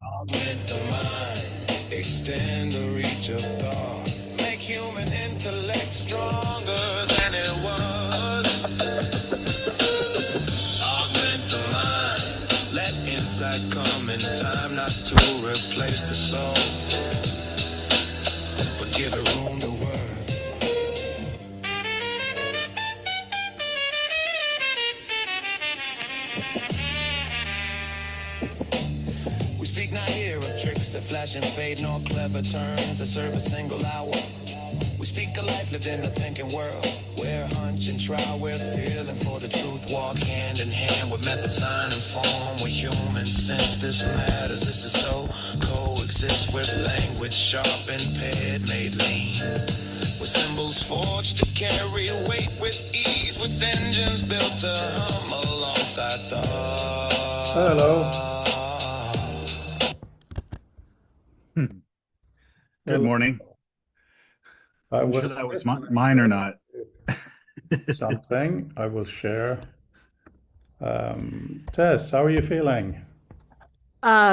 Augment the mind, extend the reach of thought, make human intellect stronger than it was. Augment the mind, let insight come in time, not to replace the soul, but give it room to work. We speak not here of tricks that flash and fade, nor clever turns that serve a single hour. We speak of life lived in a thinking world, where hunch and trial, we're feeling for the truth, walk hand in hand with method, sign, and form. We're human since this matters. This is so coexist with language sharp and paired, made lean. With symbols forged to carry weight with ease, with engines built to hum alongside thought. Hello. Good morning. I I'm will sure that was listen mine or not. something I will share. Tess, how are you feeling?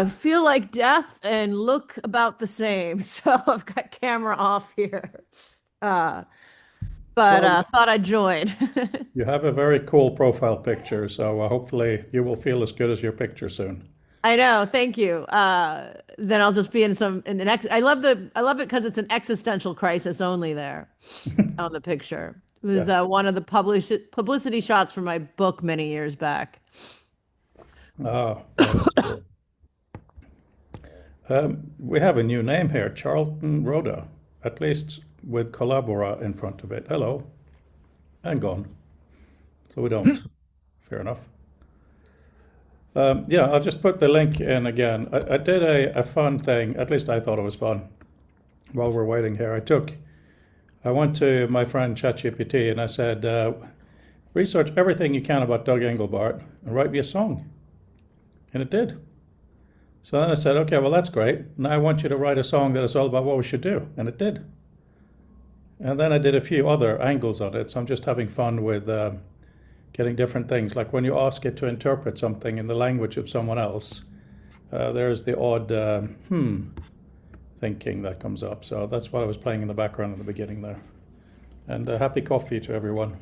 Feel like death and look about the same. So I've got camera off here. But Well, thought I'd join. you have a very cool profile picture, so hopefully you will feel as good as your picture soon. I know, thank you. Then I'll just be in an I love it because it's an existential crisis only there on the picture. It was Yeah. one of the publicity shots for my book many years back. Oh, that's cool. We have a new name here, Charlton Rhoda, at least with Collabora in front of it. Hello, and gone. So we don't. Fair enough. Yeah, I'll just put the link in again. I did a fun thing, at least I thought it was fun, while we're waiting here. I went to my friend ChatGPT and I said, research everything you can about Doug Engelbart and write me a song. And it did. So then I said, okay, well, that's great. Now I want you to write a song that is all about what we should do. And it did. And then I did a few other angles on it. So I'm just having fun with getting different things. Like when you ask it to interpret something in the language of someone else, there's the odd thinking that comes up. So that's what I was playing in the background in the beginning there. And happy coffee to everyone.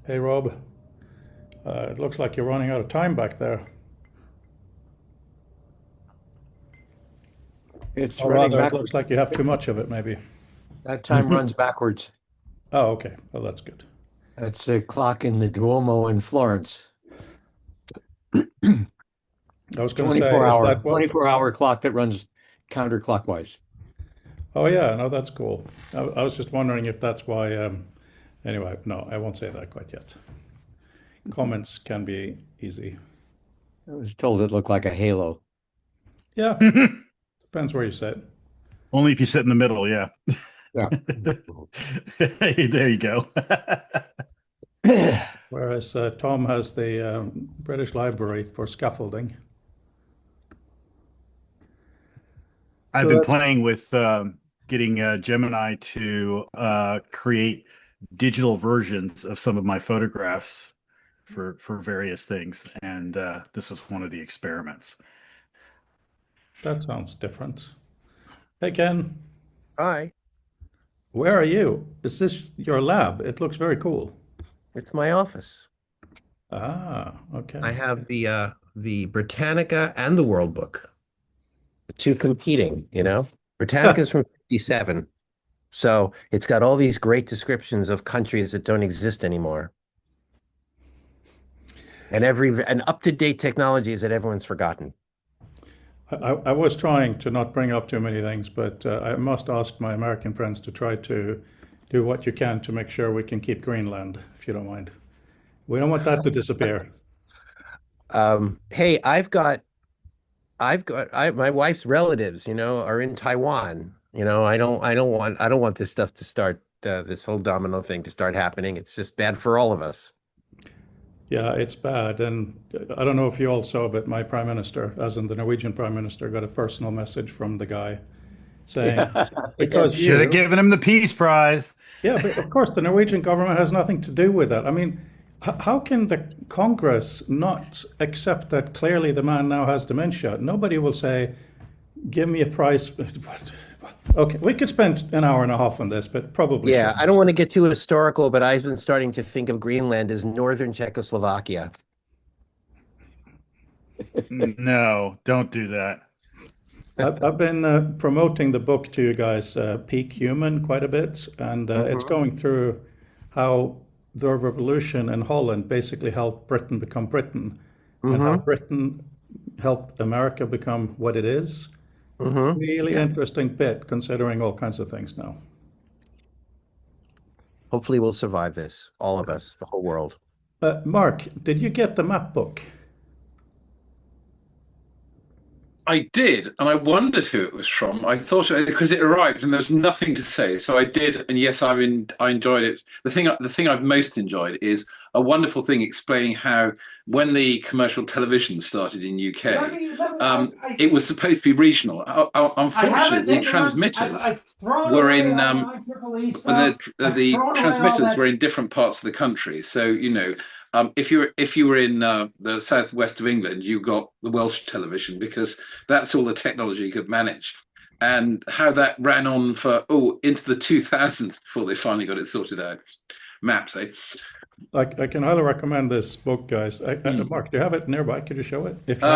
Hey, Rob. It looks like you're running out of time back there. It's Or running rather, it backwards. looks like you have too much of it, maybe. That time runs backwards. Oh, okay. Well, that's good. That's a clock in the Duomo in Florence. I was going to say, 24 is hour, that what? 24-hour clock that runs counterclockwise. Oh, yeah. No, that's cool. I was just wondering if that's why. Anyway, no, I won't say that quite yet. Comments can be easy. I was told it looked like a halo. Yeah, depends where you sit. Only if you sit in the middle, yeah. Yeah. There you go. Whereas Tom has the British Library for scaffolding. I've So been that's playing with getting Gemini to create digital versions of some of my photographs for various things, and this was one of the experiments. that sounds different. Hey, Ken, Hi, where are you? Is this your lab? It looks very cool. it's my office. Ah, okay. I have the Britannica and the World Book, the two competing, you know. Britannica's from 57. So it's got all these great descriptions of countries that don't exist anymore. And up-to-date technologies that everyone's forgotten. I was trying to not bring up too many things, but I must ask my American friends to try to do what you can to make sure we can keep Greenland, if you don't mind. We don't want that to disappear. Hey, my wife's relatives, are in Taiwan. I don't want this stuff to start, this whole domino thing to start happening. It's just bad for all of us. Yeah, it's bad. And I don't know if you all saw, but my prime minister, as in the Norwegian prime minister, got a personal message from the guy saying, because Should have you, given him the Peace Prize. yeah, but of course the Norwegian government has nothing to do with that. I mean, how can the Congress not accept that clearly the man now has dementia? Nobody will say, give me a prize. Okay, we could spend an hour and a half on this, but probably Yeah, shouldn't. I don't want to get too historical, but I've been starting to think of Greenland as northern Czechoslovakia. No, don't do that. I've been promoting the book to you guys, Peak Human, quite a bit, and it's going through how the revolution in Holland basically helped Britain become Britain, and how Britain helped America become what it is. Really interesting bit, considering all kinds of things now. Hopefully we'll survive this, all of us, the whole world. Mark, did you get the map book? I did, and I wondered who it was from. I thought because it arrived and there was nothing to say, so I did, and yes, I enjoyed it. The thing I've most enjoyed is a wonderful thing explaining how when the commercial television started in UK, it was supposed to be regional. Unfortunately, the transmitters were in the transmitters were in different parts of the country. So if you were in the southwest of England, you got the Welsh television because that's all the technology could manage. And how that ran on for into the 2000s before they finally got it sorted out. Maps, eh? I can highly recommend this book, guys. Mark, do you have it nearby? Could you show it? If you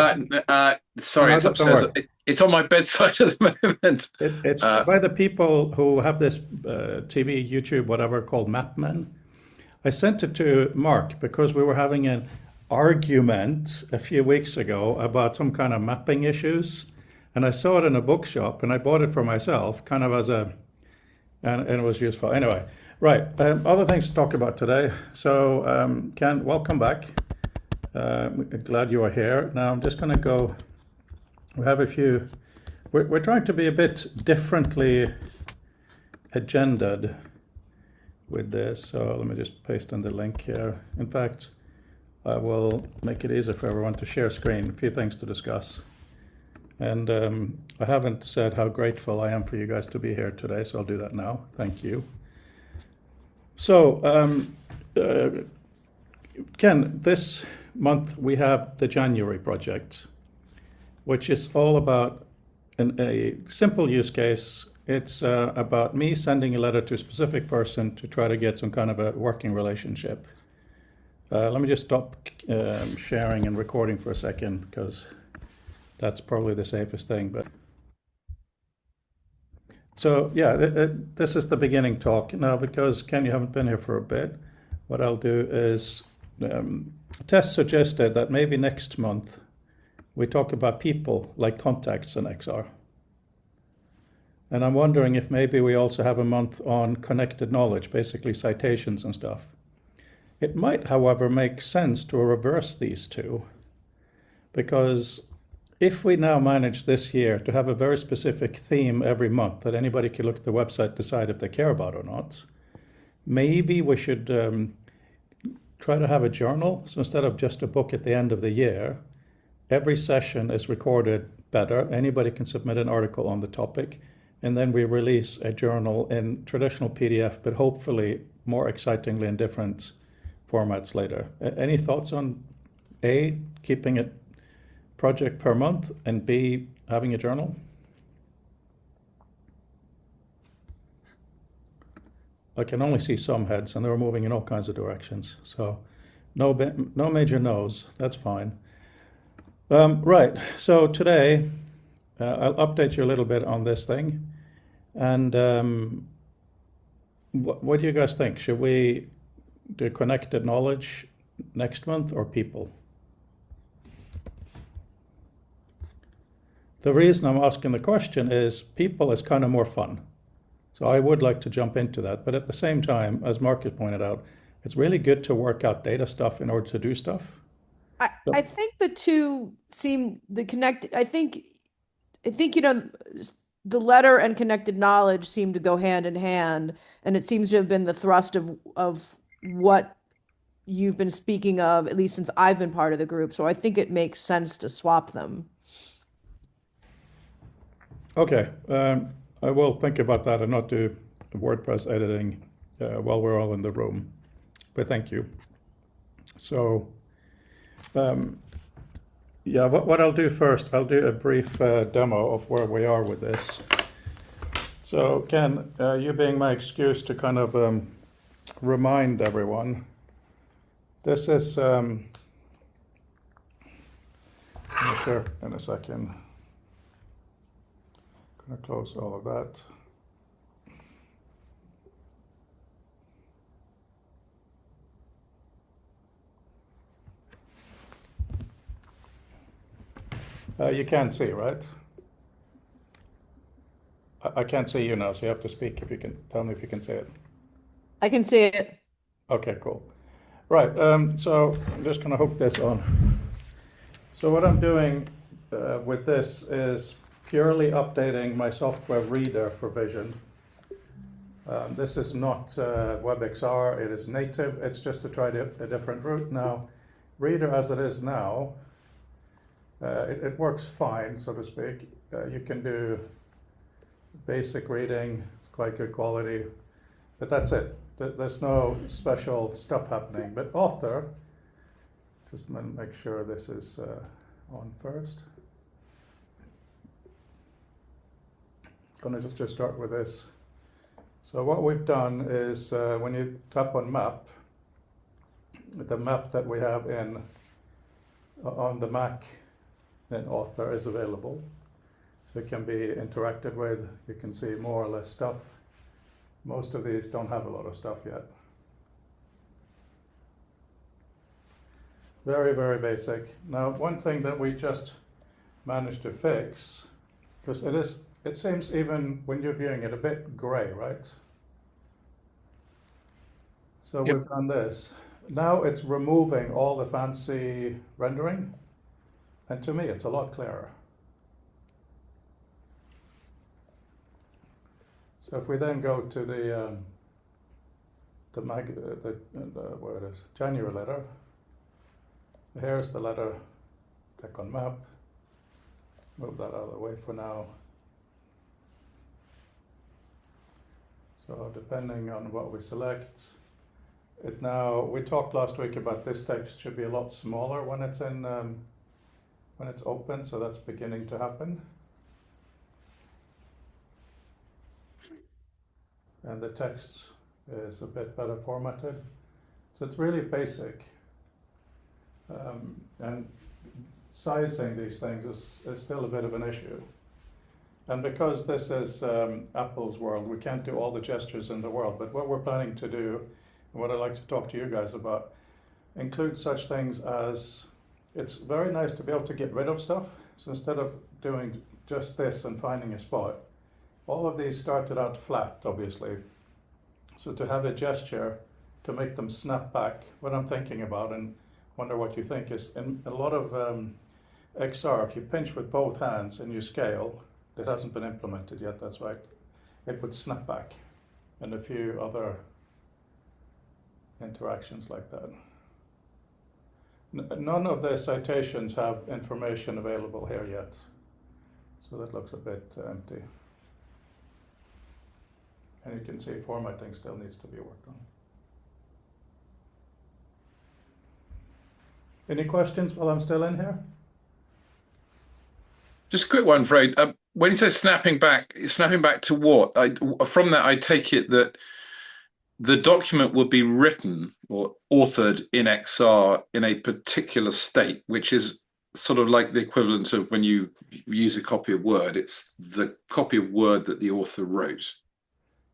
sorry, No, it's don't upstairs. worry. It's on my bedside at the moment. It's by the people who have this TV, YouTube, whatever, called Mapmen. I sent it to Mark because we were having an argument a few weeks ago about some kind of mapping issues. And I saw it in a bookshop and I bought it for myself, kind of as and it was useful. Anyway, right. Other things to talk about today. So, Ken, welcome back. Glad you are here. Now I'm just going to go. We have a few. We're trying to be a bit differently agendaed with this. So let me just paste in the link here. In fact, I will make it easier for everyone to share screen. A few things to discuss. And I haven't said how grateful I am for you guys to be here today, so I'll do that now. Thank you. So, Ken, this month we have the January project, which is all about a simple use case. It's about me sending a letter to a specific person to try to get some kind of a working relationship. Let me just stop sharing and recording for a second because that's probably the safest thing. But so yeah, this is the beginning talk now because Ken, you haven't been here for a bit. What I'll do is Tess suggested that maybe next month we talk about people like contacts in XR. And I'm wondering if maybe we also have a month on connected knowledge, basically citations and stuff. It might, however, make sense to reverse these two, because if we now manage this year to have a very specific theme every month that anybody can look at the website, decide if they care about or not, maybe we should try to have a journal. So instead of just a book at the end of the year, every session is recorded better. Anybody can submit an article on the topic. And then we release a journal in traditional PDF, but hopefully more excitingly in different formats later. Any thoughts on A, keeping it project per month, and B, having a journal? I can only see some heads and they're moving in all kinds of directions. So no major no's, that's fine. Right, so today, I'll update you a little bit on this thing. And what do you guys think? Should we do connected knowledge next month or people? The reason I'm asking the question is people is kind of more fun. So I would like to jump into that. But at the same time, as Marcus pointed out, it's really good to work out data stuff in order to do stuff. I think the two seem the connected. I think the letter and connected knowledge seem to go hand in hand, and it seems to have been the thrust of what you've been speaking of, at least since I've been part of the group. So I think it makes sense to swap them. Okay, I will think about that and not do WordPress editing while we're all in the room. But thank you. So, yeah, what I'll do first, I'll do a brief demo of where we are with this. So, Ken, you being my excuse to kind of remind everyone, this is, I'm sure in a second, going to close all of that. You can't see, right? I can't see you now, so you have to speak if you can tell me if you can see it. I can see it. Okay, cool. Right, so I'm just going to hook this on. So what I'm doing with this is purely updating my software reader for Vision. This is not WebXR, it is native. It's just to try a different route. Now, Reader as it is now, it works fine, so to speak. You can do basic reading, it's quite good quality, but that's it. There's no special stuff happening. But Author, just make sure this is on first. Gonna just start with this. So what we've done is when you tap on Map, the map that we have on the Mac in Author is available. So it can be interacted with. You can see more or less stuff. Most of these don't have a lot of stuff yet. Very, very basic. Now, one thing that we just managed to fix, because it seems even when you're viewing it a bit gray, right? So Yep. we've done this. Now it's removing all the fancy rendering, and to me it's a lot clearer. So if we then go to the where it is, January letter, here's the letter, click on Map, move that out of the way for now. So depending on what we select, it now, we talked last week about this text should be a lot smaller when it's in, when it's open, so that's beginning to happen. And the text is a bit better formatted. So it's really basic. And sizing these things is still a bit of an issue. And because this is Apple's world, we can't do all the gestures in the world. But what we're planning to do, and what I'd like to talk to you guys about, include such things as, it's very nice to be able to get rid of stuff. So instead of doing just this and finding a spot, all of these started out flat, obviously. So to have a gesture to make them snap back, what I'm thinking about, and wonder what you think, is in a lot of XR, if you pinch with both hands and you scale, it hasn't been implemented yet, that's right, it would snap back, and a few other interactions like that. None of the citations have information available here yet, so that looks a bit empty. And you can see formatting still needs to be worked on. Any questions while I'm still in here? Just a quick one, Fred. When you say snapping back to what? From that, I take it that the document would be written or authored in XR in a particular state, which is sort of like the equivalent of when you use a copy of Word. It's the copy of Word that the author wrote.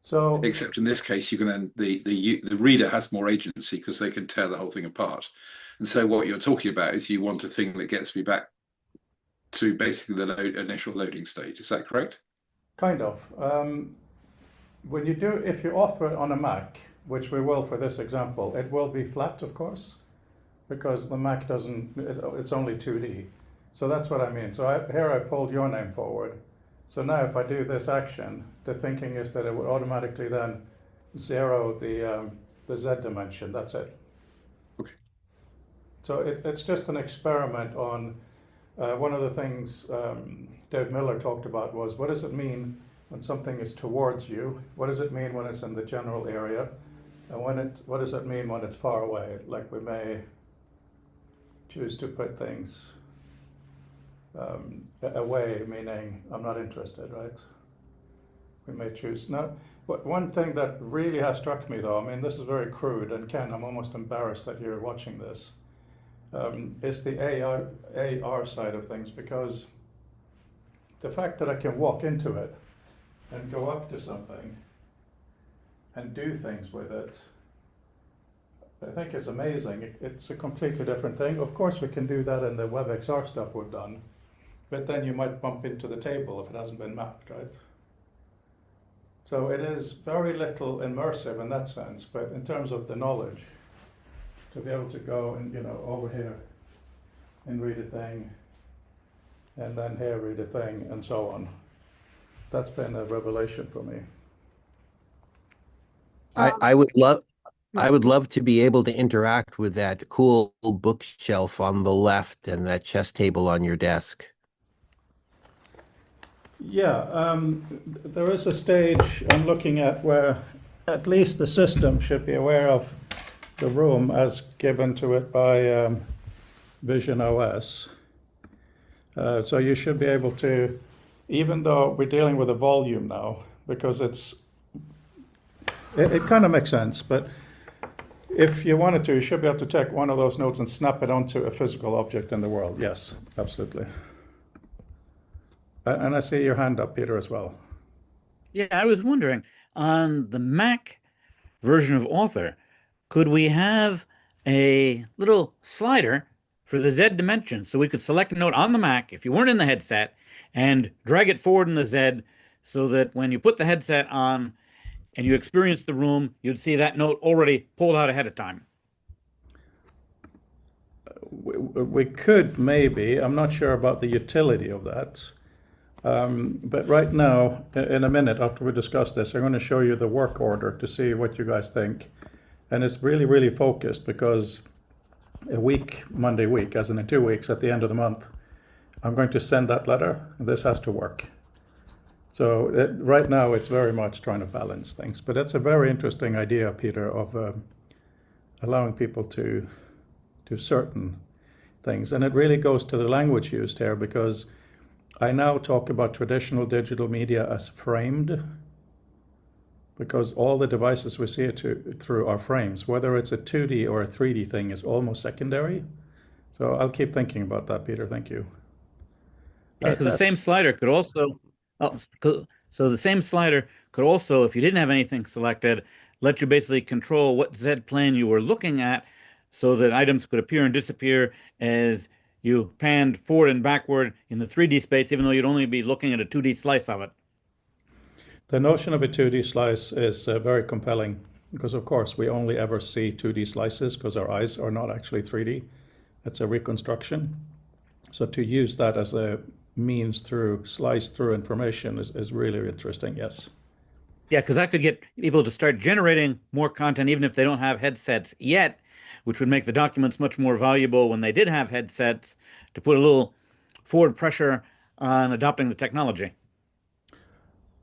So, Except in this case, you can then the reader has more agency because they can tear the whole thing apart. And so what you're talking about is you want a thing that gets me back to basically the initial loading state. Is that correct? kind of. When you do, if you author it on a Mac, which we will for this example, it will be flat, of course, because the Mac doesn't, it's only 2D. So that's what I mean. So here I pulled your name forward. So now if I do this action, the thinking is that it would automatically then zero the Z dimension, that's it. Okay. So it's just an experiment on, one of the things Dave Miller talked about was, what does it mean when something is towards you? What does it mean when it's in the general area? And what does it mean when it's far away? Like we may choose to put things away, meaning I'm not interested, right? We may choose. Now, one thing that really has struck me, though, I mean, this is very crude, and Ken, I'm almost embarrassed that you're watching this, is the AR side of things, because the fact that I can walk into it and go up to something and do things with it, I think is amazing. It's a completely different thing. Of course, we can do that in the WebXR stuff we've done, but then you might bump into the table if it hasn't been mapped, right? So it is very little immersive in that sense, but in terms of the knowledge, to be able to go and, over here and read a thing, and then here read a thing, and so on. That's been a revelation for me. I would love to be able to interact with that cool bookshelf on the left and that chess table on your desk. Yeah, there is a stage I'm looking at where at least the system should be aware of the room as given to it by Vision OS. So you should be able to, even though we're dealing with a volume now, because it kind of makes sense, but if you wanted to, you should be able to take one of those notes and snap it onto a physical object in the world. Yes, absolutely. And I see your hand up, Peter, as well. Yeah, I was wondering, on the Mac version of Author, could we have a little slider for the Z dimension so we could select a note on the Mac if you weren't in the headset and drag it forward in the Z so that when you put the headset on and you experience the room, you'd see that note already pulled out ahead of time? We could maybe. I'm not sure about the utility of that. But right now, in a minute after we discuss this, I'm going to show you the work order to see what you guys think. And it's really, really focused because a week, Monday week, as in 2 weeks at the end of the month, I'm going to send that letter, and this has to work. So right now, it's very much trying to balance things. But it's a very interesting idea, Peter, of allowing people to do certain things. And it really goes to the language used here, because I now talk about traditional digital media as framed, because all the devices we see it through are frames. Whether it's a 2D or a 3D thing is almost secondary. So I'll keep thinking about that, Peter. Thank you. Yeah, because the same slider could also, so the same slider could also, if you didn't have anything selected, let you basically control what Z plane you were looking at so that items could appear and disappear as you panned forward and backward in the 3D space, even though you'd only be looking at a 2D slice of it. The notion of a 2D slice is very compelling because, of course, we only ever see 2D slices because our eyes are not actually 3D. It's a reconstruction. So to use that as a means through slice through information is really interesting, yes. Yeah, because I could get people to start generating more content even if they don't have headsets yet, which would make the documents much more valuable when they did have headsets, to put a little forward pressure on adopting the technology.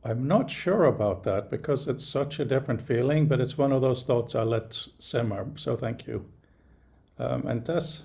I'm not sure about that because it's such a different feeling, but it's one of those thoughts I'll let simmer. So thank you. And Tess?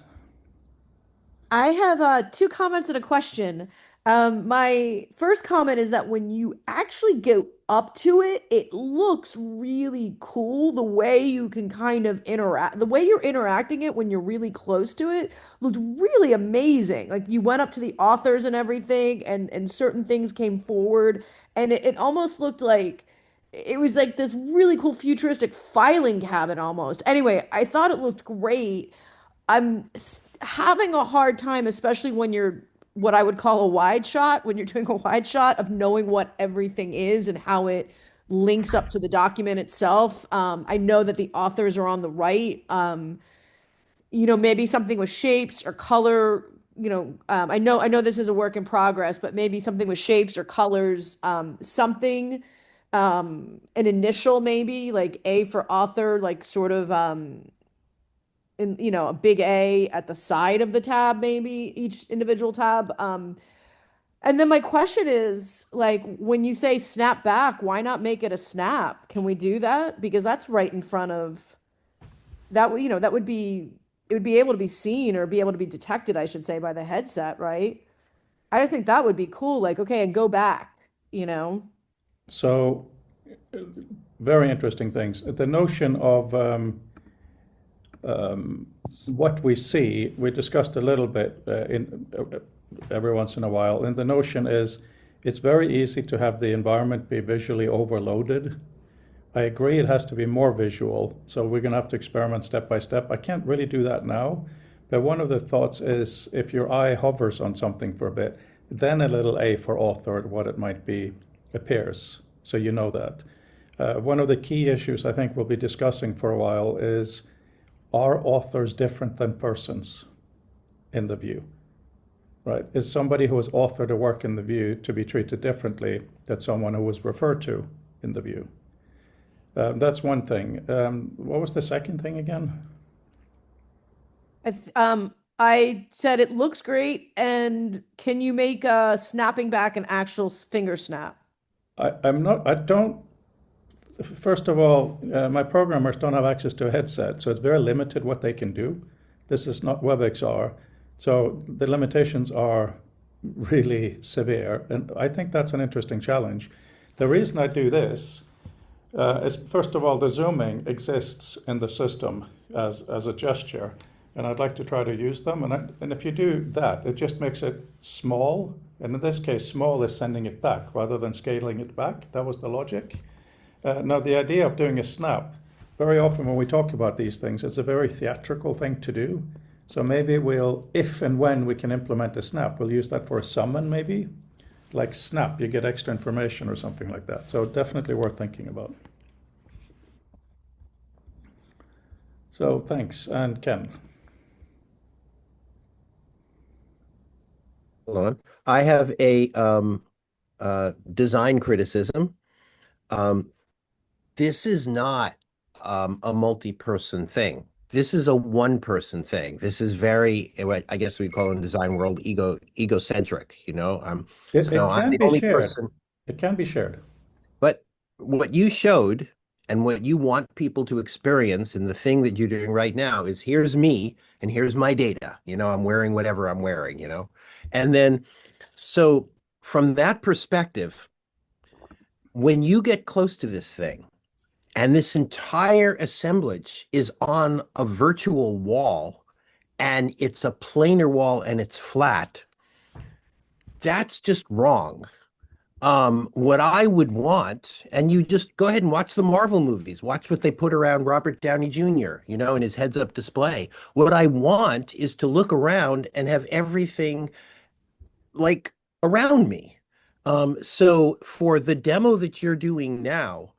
I have 2 comments and a question. My first comment is that when you actually go up to it, it looks really cool. The way you can kind of interact, the way you're interacting it when you're really close to it looked really amazing. Like you went up to the authors and everything, and certain things came forward, and it almost looked like it was like this really cool futuristic filing cabinet almost. Anyway, I thought it looked great. Having a hard time, especially when you're what I would call a wide shot, when you're doing a wide shot, of knowing what everything is and how it links up to the document itself. I know that the authors are on the right. Maybe something with shapes or color. I know this is a work in progress, but maybe something with shapes or colors. Something, an initial maybe like A for author, like sort of a big A at the side of the tab, maybe each individual tab. And then my question is, like, when you say snap back, why not make it a snap? Can we do that? Because that's right in front of that, that would be it would be able to be seen or be able to be detected, I should say, by the headset, right? I just think that would be cool. Like, okay, and go back, you know? So, very interesting things. The notion of what we see, we discussed a little bit every once in a while, and the notion is it's very easy to have the environment be visually overloaded. I agree it has to be more visual, so we're going to have to experiment step by step. I can't really do that now, but one of the thoughts is if your eye hovers on something for a bit, then a little A for author, what it might be, appears, so you know that. One of the key issues I think we'll be discussing for a while is, are authors different than persons in the view? Right? Is somebody who has authored a work in the view to be treated differently than someone who was referred to in the view? That's one thing. What was the second thing again? I said it looks great, and can you make snapping back an actual finger snap? I don't, first of all, my programmers don't have access to a headset, so it's very limited what they can do. This is not WebXR, so the limitations are really severe, and I think that's an interesting challenge. The reason I do this is, first of all, the zooming exists in the system as a gesture, and I'd like to try to use them. And if you do that, it just makes it small. And in this case, small is sending it back rather than scaling it back. That was the logic. Now, the idea of doing a snap, very often when we talk about these things, it's a very theatrical thing to do. So maybe we'll, if and when we can implement a snap, we'll use that for a summon maybe. Like snap, you get extra information or something like that. So definitely worth thinking about. So thanks, and Ken. Hold on. I have a design criticism. This is not a multi-person thing. This is a one-person thing. This is very, I guess we call in design world egocentric. You know, It so I'm can the be only shared. person. It can be shared. But what you showed and what you want people to experience and the thing that you're doing right now is here's me and here's my data. You know, I'm wearing whatever I'm wearing, you know. And then, so from that perspective, when you get close to this thing and this entire assemblage is on a virtual wall and it's a planar wall and it's flat, that's just wrong. What I would want, and you just go ahead and watch the Marvel movies, watch what they put around Robert Downey Jr., you know, in his heads-up display. What I want is to look around and have everything like around me. So for the demo that you're doing now,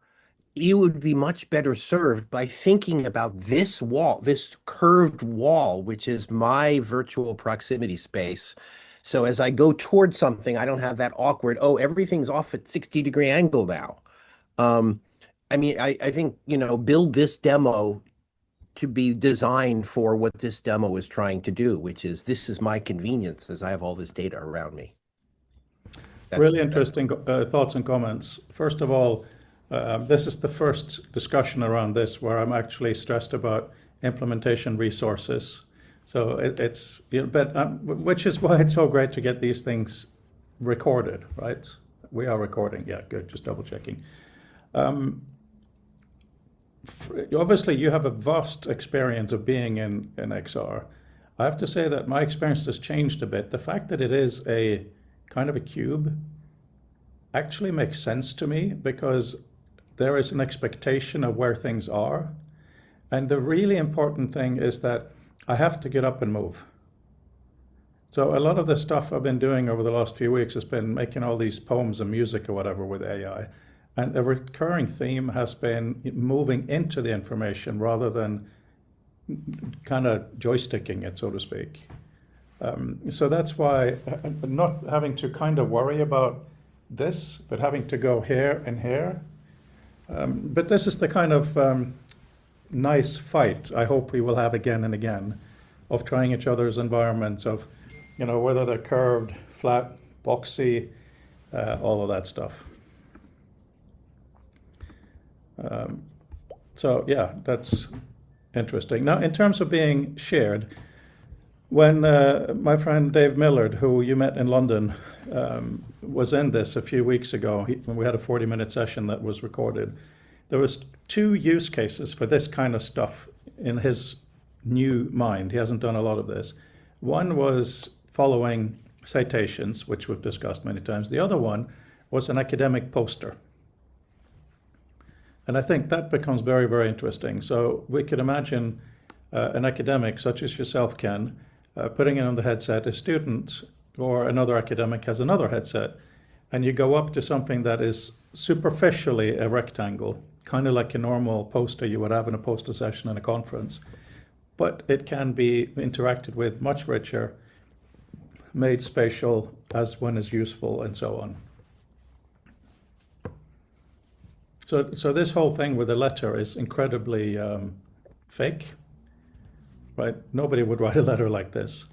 you would be much better served by thinking about this wall, this curved wall, which is my virtual proximity space. So as I go towards something, I don't have that awkward, oh, everything's off at 60-degree angle now. I mean, I think, you know, build this demo to be designed for what this demo is trying to do, which is this is my convenience as I have all this data around me. Really interesting thoughts and comments. First of all, this is the first discussion around this where I'm actually stressed about implementation resources. So it's, you know, but which is why it's so great to get these things recorded, right? We are recording. Yeah, good. Just double checking. Obviously, you have a vast experience of being in XR. I have to say that my experience has changed a bit. The fact that it is a kind of a cube actually makes sense to me because there is an expectation of where things are. And the really important thing is that I have to get up and move. So a lot of the stuff I've been doing over the last few weeks has been making all these poems and music or whatever with AI. And a recurring theme has been moving into the information rather than kind of joysticking it, so to speak. So that's why not having to kind of worry about this, but having to go here and here. But this is the kind of nice fight I hope we will have again and again of trying each other's environments, of, you know, whether they're curved, flat, boxy, all of that stuff. So yeah, that's interesting. Now, in terms of being shared, when my friend Dave Millard, who you met in London, was in this a few weeks ago, when we had a 40-minute session that was recorded, there was 2 use cases for this kind of stuff in his new mind. He hasn't done a lot of this. One was following citations, which we've discussed many times. The other one was an academic poster. And I think that becomes very, very interesting. So we could imagine an academic such as yourself, Ken, putting it on the headset. A student or another academic has another headset, and you go up to something that is superficially a rectangle, kind of like a normal poster you would have in a poster session in a conference, but it can be interacted with much richer, made spatial as one is useful, and so on. So this whole thing with a letter is incredibly fake, right? Nobody would write a letter like this.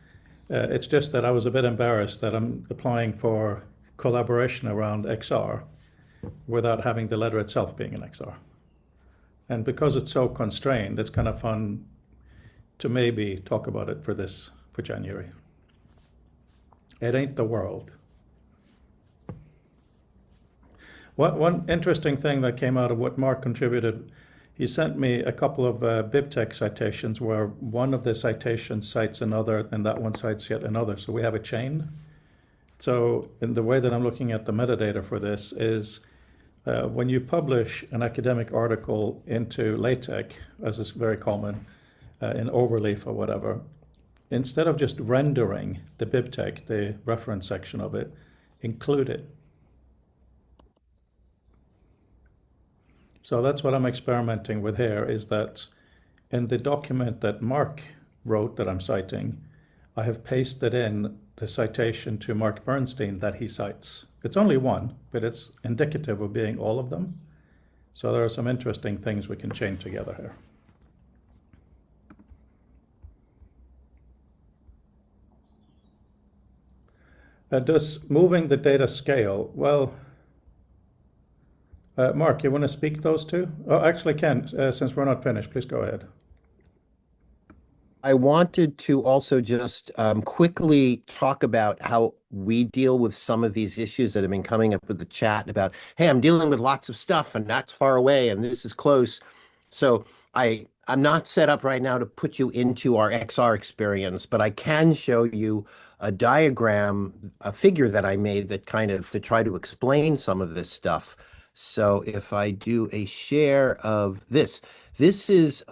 It's just that I was a bit embarrassed that I'm applying for collaboration around XR without having the letter itself being an XR. And because it's so constrained, it's kind of fun to maybe talk about it for January. It ain't the world. One interesting thing that came out of what Mark contributed, he sent me a couple of BibTeX citations where one of the citations cites another and that one cites yet another. So we have a chain. So in the way that I'm looking at the metadata for this is when you publish an academic article into LaTeX, as is very common, in Overleaf or whatever, instead of just rendering the BibTeX, the reference section of it, include it. So that's what I'm experimenting with here, is that in the document that Mark wrote that I'm citing, I have pasted in the citation to Mark Bernstein that he cites. It's only one, but it's indicative of being all of them. So there are some interesting things we can chain together here. Does moving the data scale? Well, Mark, you want to speak those two? Oh, actually, Ken, since we're not finished, please go ahead. I wanted to also just quickly talk about how we deal with some of these issues that have been coming up with the chat about, hey, I'm dealing with lots of stuff and that's far away and this is close. So I'm not set up right now to put you into our XR experience, but I can show you a diagram, a figure that I made that kind of to try to explain some of this stuff. So if I do a share of this is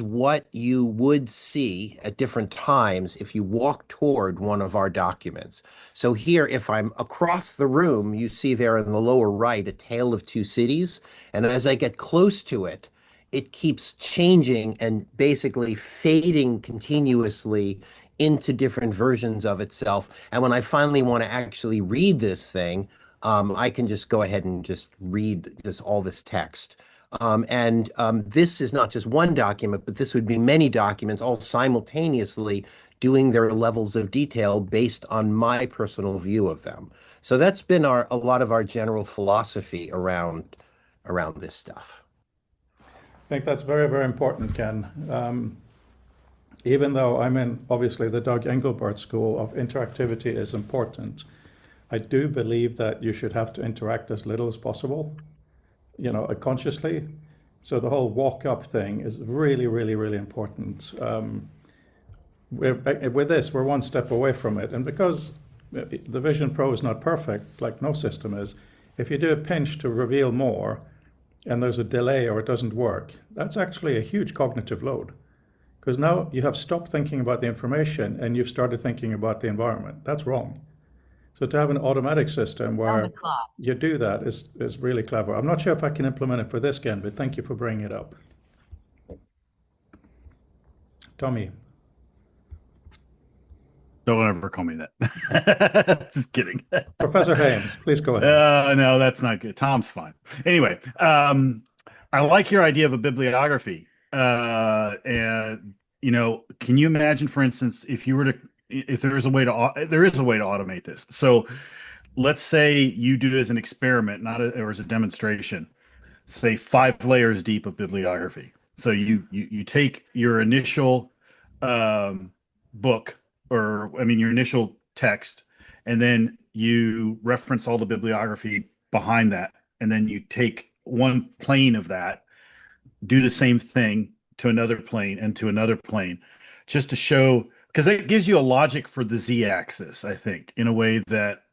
what you would see at different times if you walk toward one of our documents. So here, if I'm across the room, you see there in the lower right, A Tale of Two Cities. And as I get close to it, it keeps changing and basically fading continuously into different versions of itself. And when I finally want to actually read this thing, I can just go ahead and just read all this text. This is not just one document, but this would be many documents all simultaneously doing their levels of detail based on my personal view of them. So that's been a lot of our general philosophy around this stuff. I think that's very, very important, Ken. Even though I'm in, obviously, the Doug Engelbart school of interactivity is important, I do believe that you should have to interact as little as possible, consciously. So the whole walk-up thing is really, really, really important. With this, we're one step away from it. And because the Vision Pro is not perfect, like no system is, if you do a pinch to reveal more and there's a delay or it doesn't work, that's actually a huge cognitive load. Because now you have stopped thinking about the information and you've started thinking about the environment. That's wrong. So to have an automatic system where you do that is really clever. I'm not sure if I can implement it for this, Ken, but thank you for bringing it up. Tommy. Don't ever call me that. Just kidding. Professor Hames, please go ahead. No, that's not good. Tom's fine. Anyway, I like your idea of a bibliography. And, can you imagine, for instance, if there is a way to automate this. So let's say you do it as an experiment, or as a demonstration. say 5 layers deep of bibliography. So you take your initial book, or I mean your initial text, and then you reference all the bibliography behind that, and then you take one plane of that, do the same thing to another plane and to another plane, just to show, because it gives you a logic for the z-axis, I think, in a way that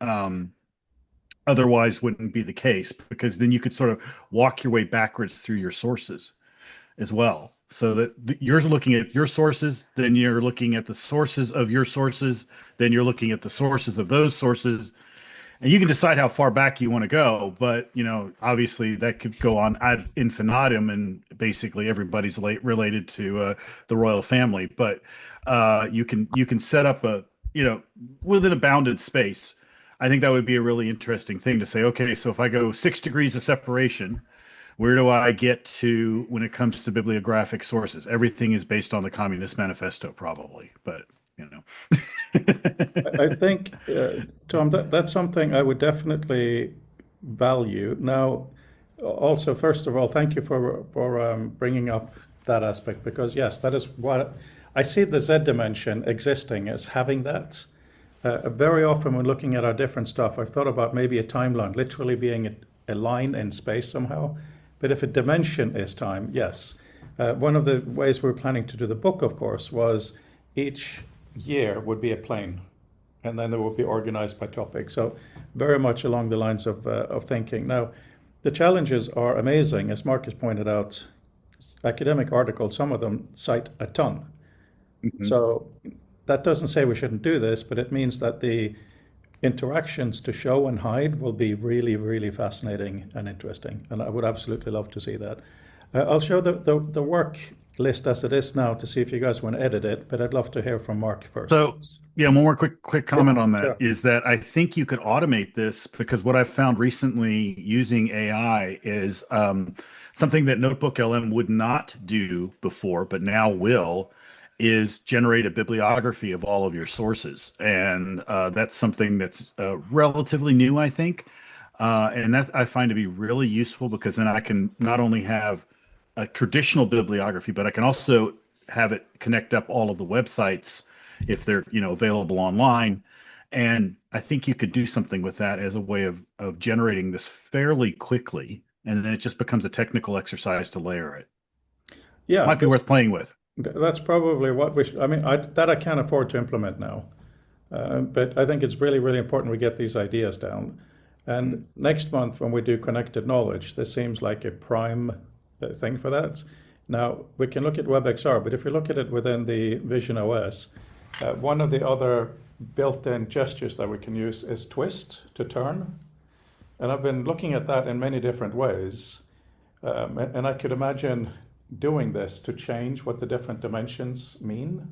otherwise wouldn't be the case, because then you could sort of walk your way backwards through your sources as well. So that you're looking at your sources, then you're looking at the sources of your sources, then you're looking at the sources of those sources, and you can decide how far back you want to go. But obviously that could go on ad infinitum, and basically everybody's related to the royal family. But you can set up within a bounded space. I think that would be a really interesting thing to say. Okay, so if I go 6 degrees of separation, where do I get to when it comes to bibliographic sources? Everything is based on the Communist Manifesto, probably, but I think, Tom, that's something I would definitely value. Now, also, first of all, thank you for bringing up that aspect, because yes, that is what I see the Z dimension existing as, having that. Very often when looking at our different stuff, I've thought about maybe a timeline literally being a line in space somehow. But if a dimension is time, yes. One of the ways we're planning to do the book, of course, was each year would be a plane, and then they would be organized by topic. So very much along the lines of thinking. Now, the challenges are amazing. As Mark has pointed out, academic articles, some of them cite a ton. Mm-hmm. So that doesn't say we shouldn't do this, but it means that the interactions to show and hide will be really, really fascinating and interesting. And I would absolutely love to see that. I'll show the work list as it is now to see if you guys want to edit it, but I'd love to hear from Mark first. So, yeah, one more quick comment on that, sure, is that I think you could automate this, because what I've found recently using AI is something that Notebook LM would not do before, but now will, is generate a bibliography of all of your sources. And that's something that's relatively new, I think. And that I find to be really useful, because then I can not only have a traditional bibliography, but I can also have it connect up all of the websites if they're available online. And I think you could do something with that as a way of generating this fairly quickly. And then it just becomes a technical exercise to layer it. Yeah, might be worth playing with. That's probably what we should. I mean, I can't afford to implement now, but I think it's really, really important we get these ideas down. And next month, when we do connected knowledge, this seems like a prime thing for that. Now, we can look at WebXR, but if we look at it within the Vision OS, one of the other built-in gestures that we can use is twist, to turn. And I've been looking at that in many different ways. And I could imagine doing this to change what the different dimensions mean,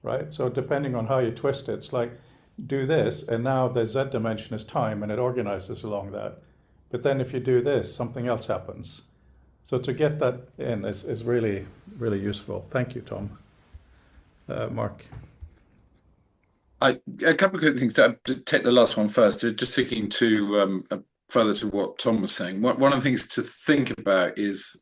right? So depending on how you twist it, it's like, do this, and now the Z dimension is time, and it organizes along that. But then if you do this, something else happens. So to get that in is really, really useful. Thank you, Tom. Mark. A couple of good things. To take the last one first, just thinking to further to what Tom was saying. One of the things to think about is,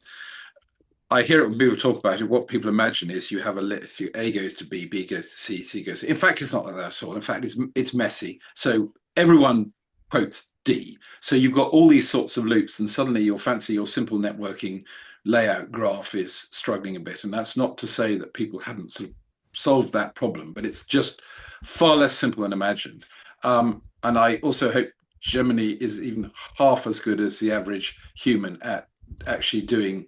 I hear it when people talk about it, what people imagine is you have a list, A goes to B, B goes to C, C goes to... In fact, it's not like that at all. In fact, it's messy. So everyone quotes D. So you've got all these sorts of loops, and suddenly your simple networking layout graph is struggling a bit. And that's not to say that people haven't sort of solved that problem, but it's just far less simple than imagined. And I also hope Gemini is even half as good as the average human at actually doing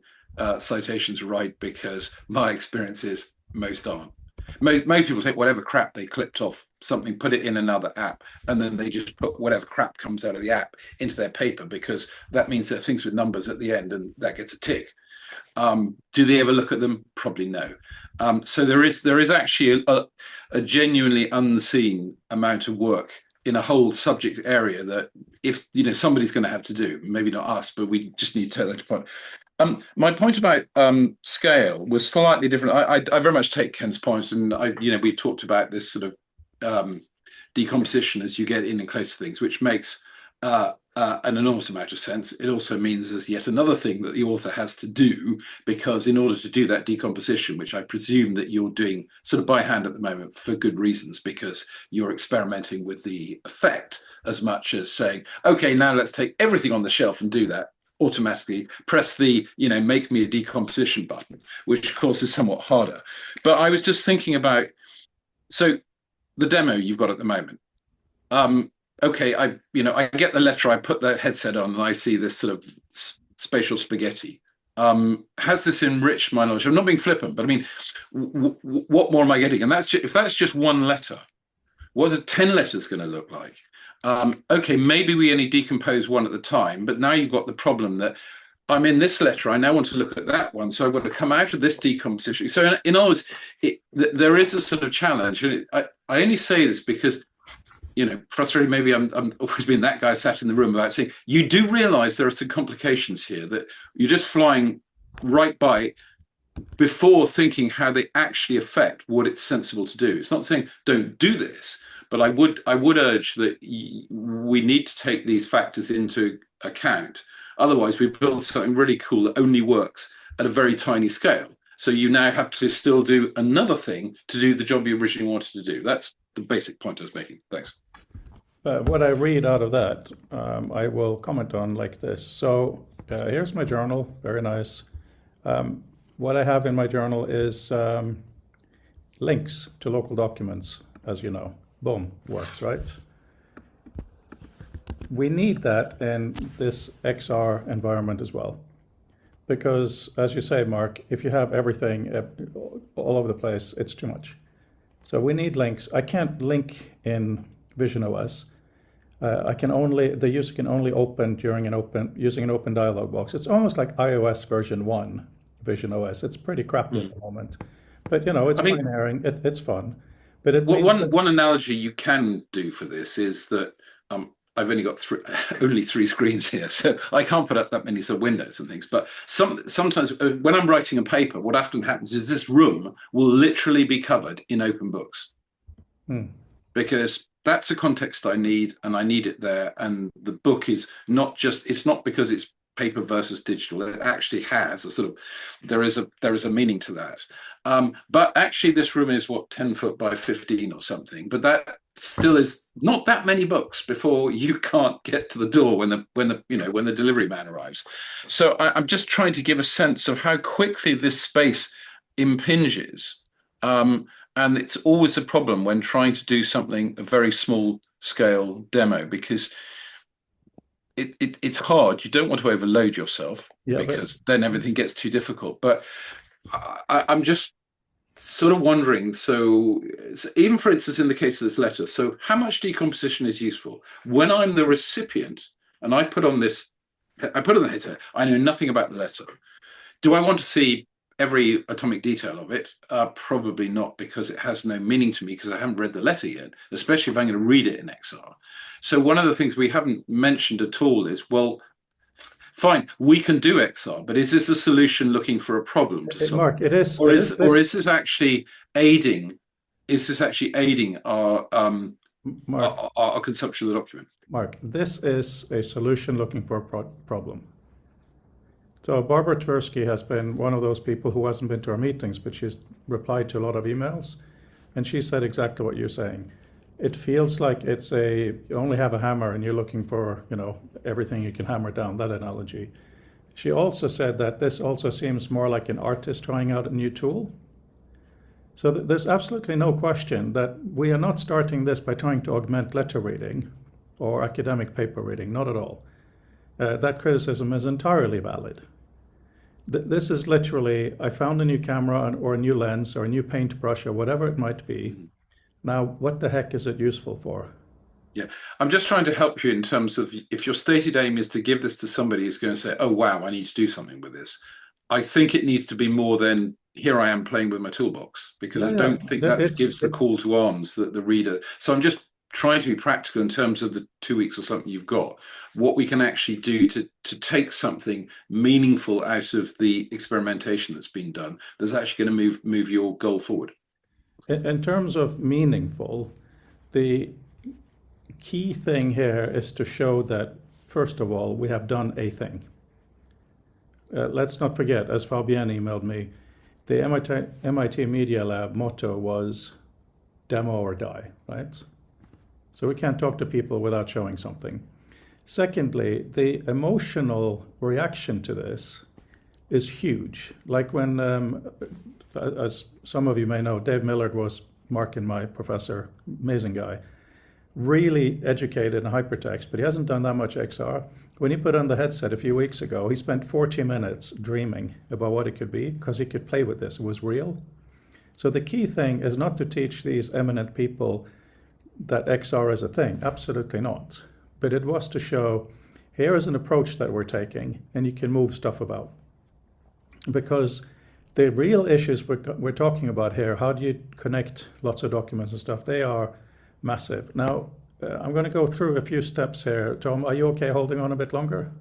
citations right, because my experience is most aren't. Most people take whatever crap they clipped off something, put it in another app, and then they just put whatever crap comes out of the app into their paper, because that means there are things with numbers at the end, and that gets a tick. Do they ever look at them? Probably no. So there is actually a genuinely unseen amount of work in a whole subject area that, if somebody's going to have to do, maybe not us, but we just need to take that to point. My point about scale was slightly different. I very much take Ken's point, and we've talked about this sort of decomposition as you get in and close to things, which makes an enormous amount of sense. It also means there's yet another thing that the author has to do, because in order to do that decomposition, which I presume that you're doing sort of by hand at the moment for good reasons, because you're experimenting with the effect as much as saying, okay, now let's take everything on the shelf and do that, automatically press the, make me a decomposition button, which of course is somewhat harder. But I was just thinking about, so the demo you've got at the moment, okay, I get the letter, I put the headset on, and I see this sort of spatial spaghetti. Has this enriched my knowledge? I'm not being flippant, but I mean, what more am I getting? And if that's just one letter, what are 10 letters going to look like? Okay, maybe we only decompose one at the time, but now you've got the problem that I'm in this letter, I now want to look at that one, so I've got to come out of this decomposition. So in other words, there is a sort of challenge, and I only say this because, frustrating, maybe I'm always being that guy sat in the room about saying, you do realize there are some complications here that you're just flying right by before thinking how they actually affect what it's sensible to do. It's not saying don't do this, but I would urge that we need to take these factors into account. Otherwise, we build something really cool that only works at a very tiny scale. So you now have to still do another thing to do the job you originally wanted to do. That's the basic point I was making. Thanks. What I read out of that, I will comment on like this. So here's my journal, very nice. What I have in my journal is links to local documents, as you know. Boom, works, right? We need that in this XR environment as well. Because, as you say, Mark, if you have everything all over the place, it's too much. So we need links. I can't link in Vision OS. The user can only open using an open dialog box. It's almost like iOS version 1 Vision OS. It's pretty crappy at the moment, but it's pioneering. It's fun, but one analogy you can do for this is that I've only got only three screens here, so I can't put up that many sort of windows and things. But sometimes when I'm writing a paper, what often happens is this room will literally be covered in open books, because that's a context I need, and I need it there. And the book is it's not because it's paper versus digital. It actually has a sort of, there is a meaning to that. But actually, this room is 10 foot by 15 or something. But that still is not that many books before you can't get to the door when the delivery man arrives. So I'm just trying to give a sense of how quickly this space impinges. And it's always a problem when trying to do something, a very small scale demo, because it's hard. You don't want to overload yourself, because then everything gets too difficult. But I'm just sort of wondering, so even for instance, in the case of this letter, so how much decomposition is useful? When I'm the recipient and I put on the headset, I know nothing about the letter. Do I want to see every atomic detail of it? Probably not, because it has no meaning to me, because I haven't read the letter yet, especially if I'm going to read it in XR. So one of the things we haven't mentioned at all is, well, fine, we can do XR, but is this a solution looking for a problem to solve? Mark, it is. Or is this actually aiding? Is this actually aiding our consumption of the document? Mark, this is a solution looking for a problem. So Barbara Tversky has been one of those people who hasn't been to our meetings, but she's replied to a lot of emails, and she said exactly what you're saying. It feels like you only have a hammer and you're looking for, everything you can hammer down, that analogy. She also said that this also seems more like an artist trying out a new tool. So there's absolutely no question that we are not starting this by trying to augment letter reading or academic paper reading, not at all. That criticism is entirely valid. This is literally, I found a new camera or a new lens or a new paintbrush or whatever it might be. Now, what the heck is it useful for? Yeah, I'm just trying to help you in terms of, if your stated aim is to give this to somebody who's going to say, oh, wow, I need to do something with this. I think it needs to be more than, here I am playing with my toolbox, because I don't think that gives the call to arms that the reader. So I'm just trying to be practical in terms of the 2 weeks or something you've got, what we can actually do to take something meaningful out of the experimentation that's been done, that's actually going to move your goal forward. In terms of meaningful, key thing here is to show that, first of all, we have done a thing. Let's not forget, as Fabienne emailed me, the MIT Media Lab motto was demo or die, right? So we can't talk to people without showing something. Secondly, the emotional reaction to this is huge. Like when, as some of you may know, Dave Millard was Mark and my professor, amazing guy, really educated in hypertext, but he hasn't done that much XR. When he put on the headset a few weeks ago, he spent 40 minutes dreaming about what it could be because he could play with this. It was real. So the key thing is not to teach these eminent people that XR is a thing. Absolutely not. But it was to show, here is an approach that we're taking, and you can move stuff about. Because the real issues we're talking about here, how do you connect lots of documents and stuff, they are massive. Now, I'm going to go through a few steps here. Tom, are you okay holding on a bit longer?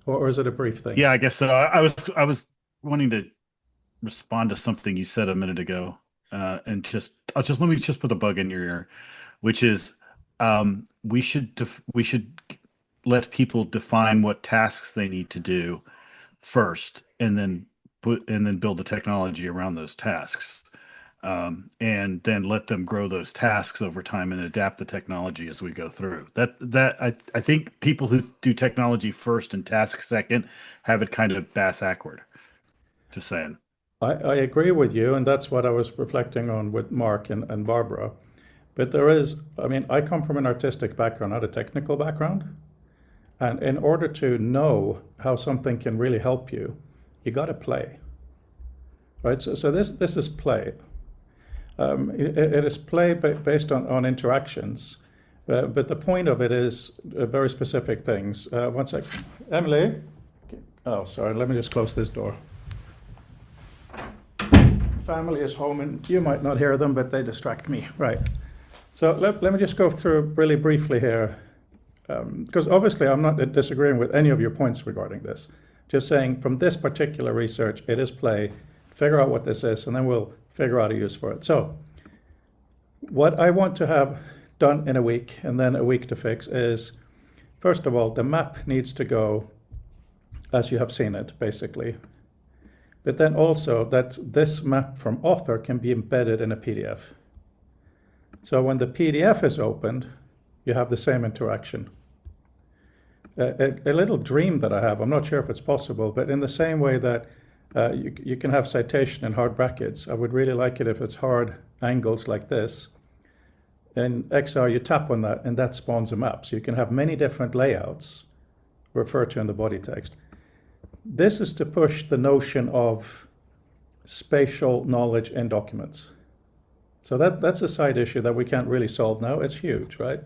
Or is it a brief thing? Yeah, I guess so. I was wanting to respond to something you said a minute ago, and let me just put a bug in your ear, which is we should let people define what tasks they need to do first, and then build the technology around those tasks. And then let them grow those tasks over time and adapt the technology as we go through. I think people who do technology first and task second have it kind of bass-ackward. Just saying. I agree with you, and that's what I was reflecting on with Mark and Barbara. But there is, I mean, I come from an artistic background, not a technical background. And in order to know how something can really help you, you got to play. Right? So this is play. It is play based on interactions, but the point of it is very specific things. One sec. Emily? Oh, sorry, let me just close this door. Family is home, and you might not hear them, but they distract me. Right. So let me just go through really briefly here, because obviously I'm not disagreeing with any of your points regarding this. Just saying from this particular research, it is play. Figure out what this is, and then we'll figure out a use for it. So what I want to have done in a week and then a week to fix is, first of all, the map needs to go as you have seen it, basically. But then also that this map from author can be embedded in a PDF. So when the PDF is opened, you have the same interaction. A little dream that I have, I'm not sure if it's possible, but in the same way that you can have citation in hard brackets. I would really like it if it's hard angles like this. In XR, you tap on that, and that spawns a map. So you can have many different layouts referred to in the body text. This is to push the notion of spatial knowledge in documents. So that's a side issue that we can't really solve now. It's huge, right?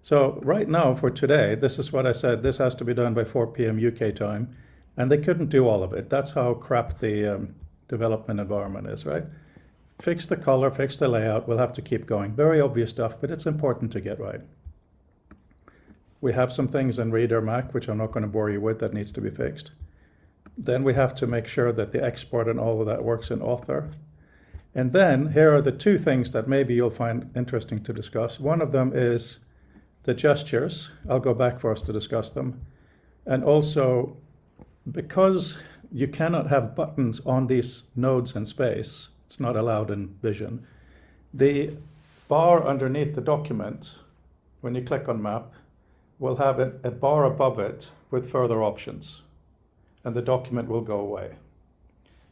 So right now, for today, this is what I said. This has to be done by 4 p.m. UK time. And they couldn't do all of it. That's how crap the development environment is, right? Fix the color, fix the layout. We'll have to keep going. Very obvious stuff, but it's important to get right. We have some things in Reader Mac, which I'm not going to bore you with, that needs to be fixed. Then we have to make sure that the export and all of that works in Author. And then here are the two things that maybe you'll find interesting to discuss. One of them is the gestures. I'll go back for us to discuss them. And also, because you cannot have buttons on these nodes in space, it's not allowed in Vision, the bar underneath the document, when you click on map, will have a bar above it with further options, and the document will go away.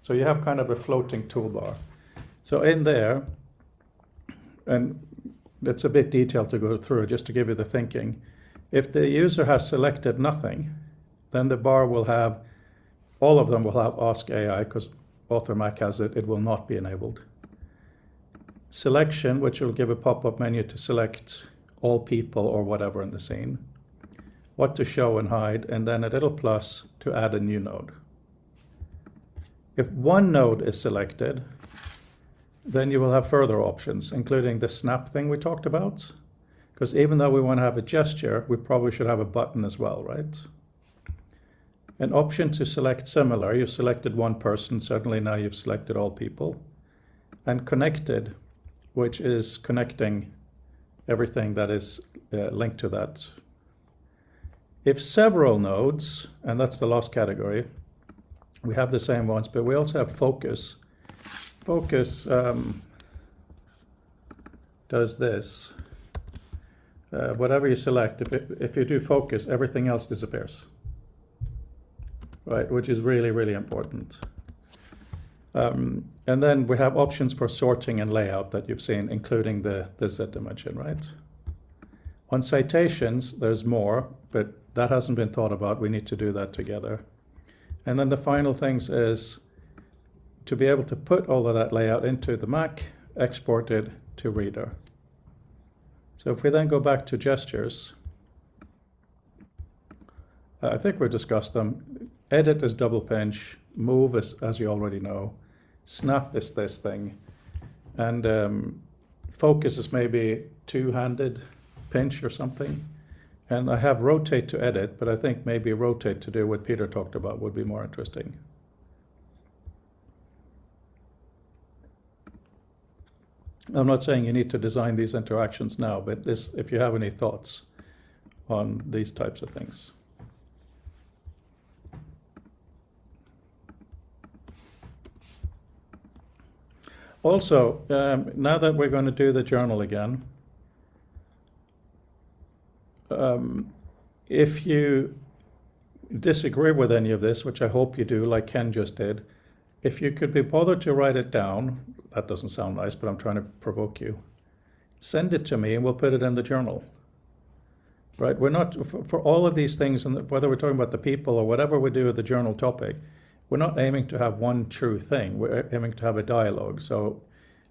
So you have kind of a floating toolbar. So in there, and it's a bit detailed to go through just to give you the thinking, if the user has selected nothing, then the bar will have, all of them will have Ask AI, because Author Mac has it, it will not be enabled. Selection, which will give a pop-up menu to select all people or whatever in the scene. What to show and hide, and then a little plus to add a new node. If one node is selected, then you will have further options, including the snap thing we talked about. Because even though we want to have a gesture, we probably should have a button as well, right? An option to select similar. You've selected one person, certainly now you've selected all people. And connected, which is connecting everything that is linked to that. If several nodes, and that's the last category, we have the same ones, but we also have focus. Focus does this. Whatever you select, if you do focus, everything else disappears. Right, which is really, really important. And then we have options for sorting and layout that you've seen, including the Z dimension, right? On citations, there's more, but that hasn't been thought about. We need to do that together. And then the final things is to be able to put all of that layout into the Mac, export it to Reader. So if we then go back to gestures, I think we've discussed them. Edit is double pinch, move is, as you already know, snap is this thing, and focus is maybe two-handed pinch or something. And I have rotate to edit, but I think maybe rotate to do what Peter talked about would be more interesting. I'm not saying you need to design these interactions now, but this, if you have any thoughts on these types of things. Also, now that we're going to do the journal again, if you disagree with any of this, which I hope you do, like Ken just did, if you could be bothered to write it down, that doesn't sound nice, but I'm trying to provoke you, send it to me and we'll put it in the journal. Right? We're not, for all of these things, and whether we're talking about the people or whatever we do with the journal topic, we're not aiming to have one true thing. We're aiming to have a dialogue. So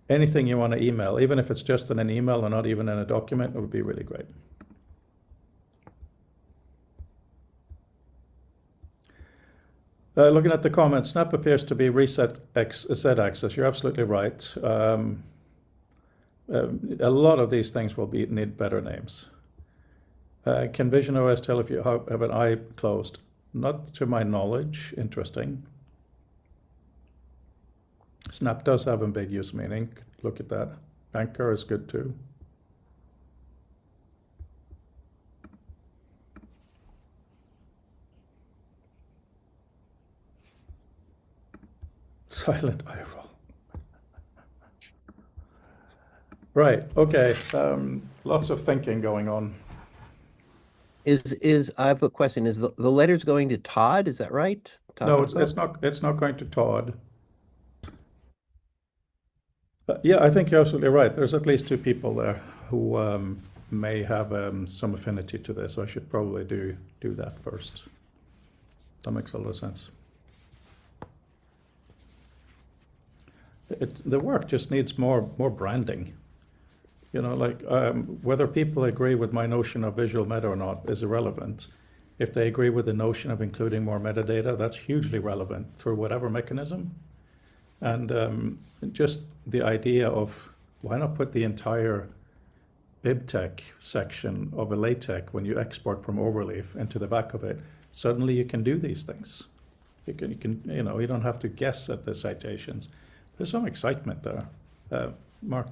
anything you want to email, even if it's just in an email and not even in a document, it would be really great. Looking at the comments, Snap appears to be reset Z-axis. You're absolutely right. A lot of these things will need better names. Can Vision OS tell if you have an eye closed? Not to my knowledge. Interesting. Snap does have ambiguous meaning. Look at that. Anchor is good too. Silent eye roll. Right. Okay. Lots of thinking going on. I have a question. Is the letters going to Todd? Is that right? Todd No, it's not. It's not going to Todd. Yeah, I think you're absolutely right. There's at least two people there who may have some affinity to this. So I should probably do that first. That makes a lot of sense. The work just needs more branding. You know, like whether people agree with my notion of visual meta or not is irrelevant. If they agree with the notion of including more metadata, that's hugely relevant through whatever mechanism. And just the idea of why not put the entire BibTeX section of a LaTeX when you export from Overleaf into the back of it, suddenly you can do these things. You can you don't have to guess at the citations. There's some excitement there. Mark.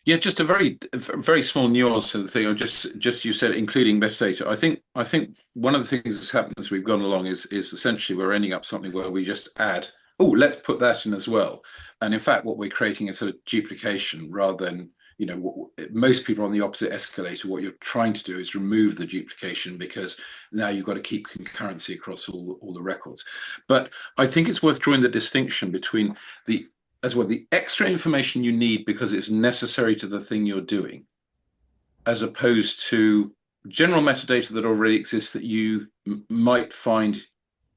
Yeah, just a very small nuance to the thing. Just you said including metadata. I think one of the things that's happened as we've gone along is essentially we're ending up something where we just add, oh, let's put that in as well. And in fact, what we're creating is sort of duplication rather than, most people are on the opposite escalator. What you're trying to do is remove the duplication because now you've got to keep concurrency across all the records. But I think it's worth drawing the distinction between the extra information you need because it's necessary to the thing you're doing, as opposed to general metadata that already exists that you might find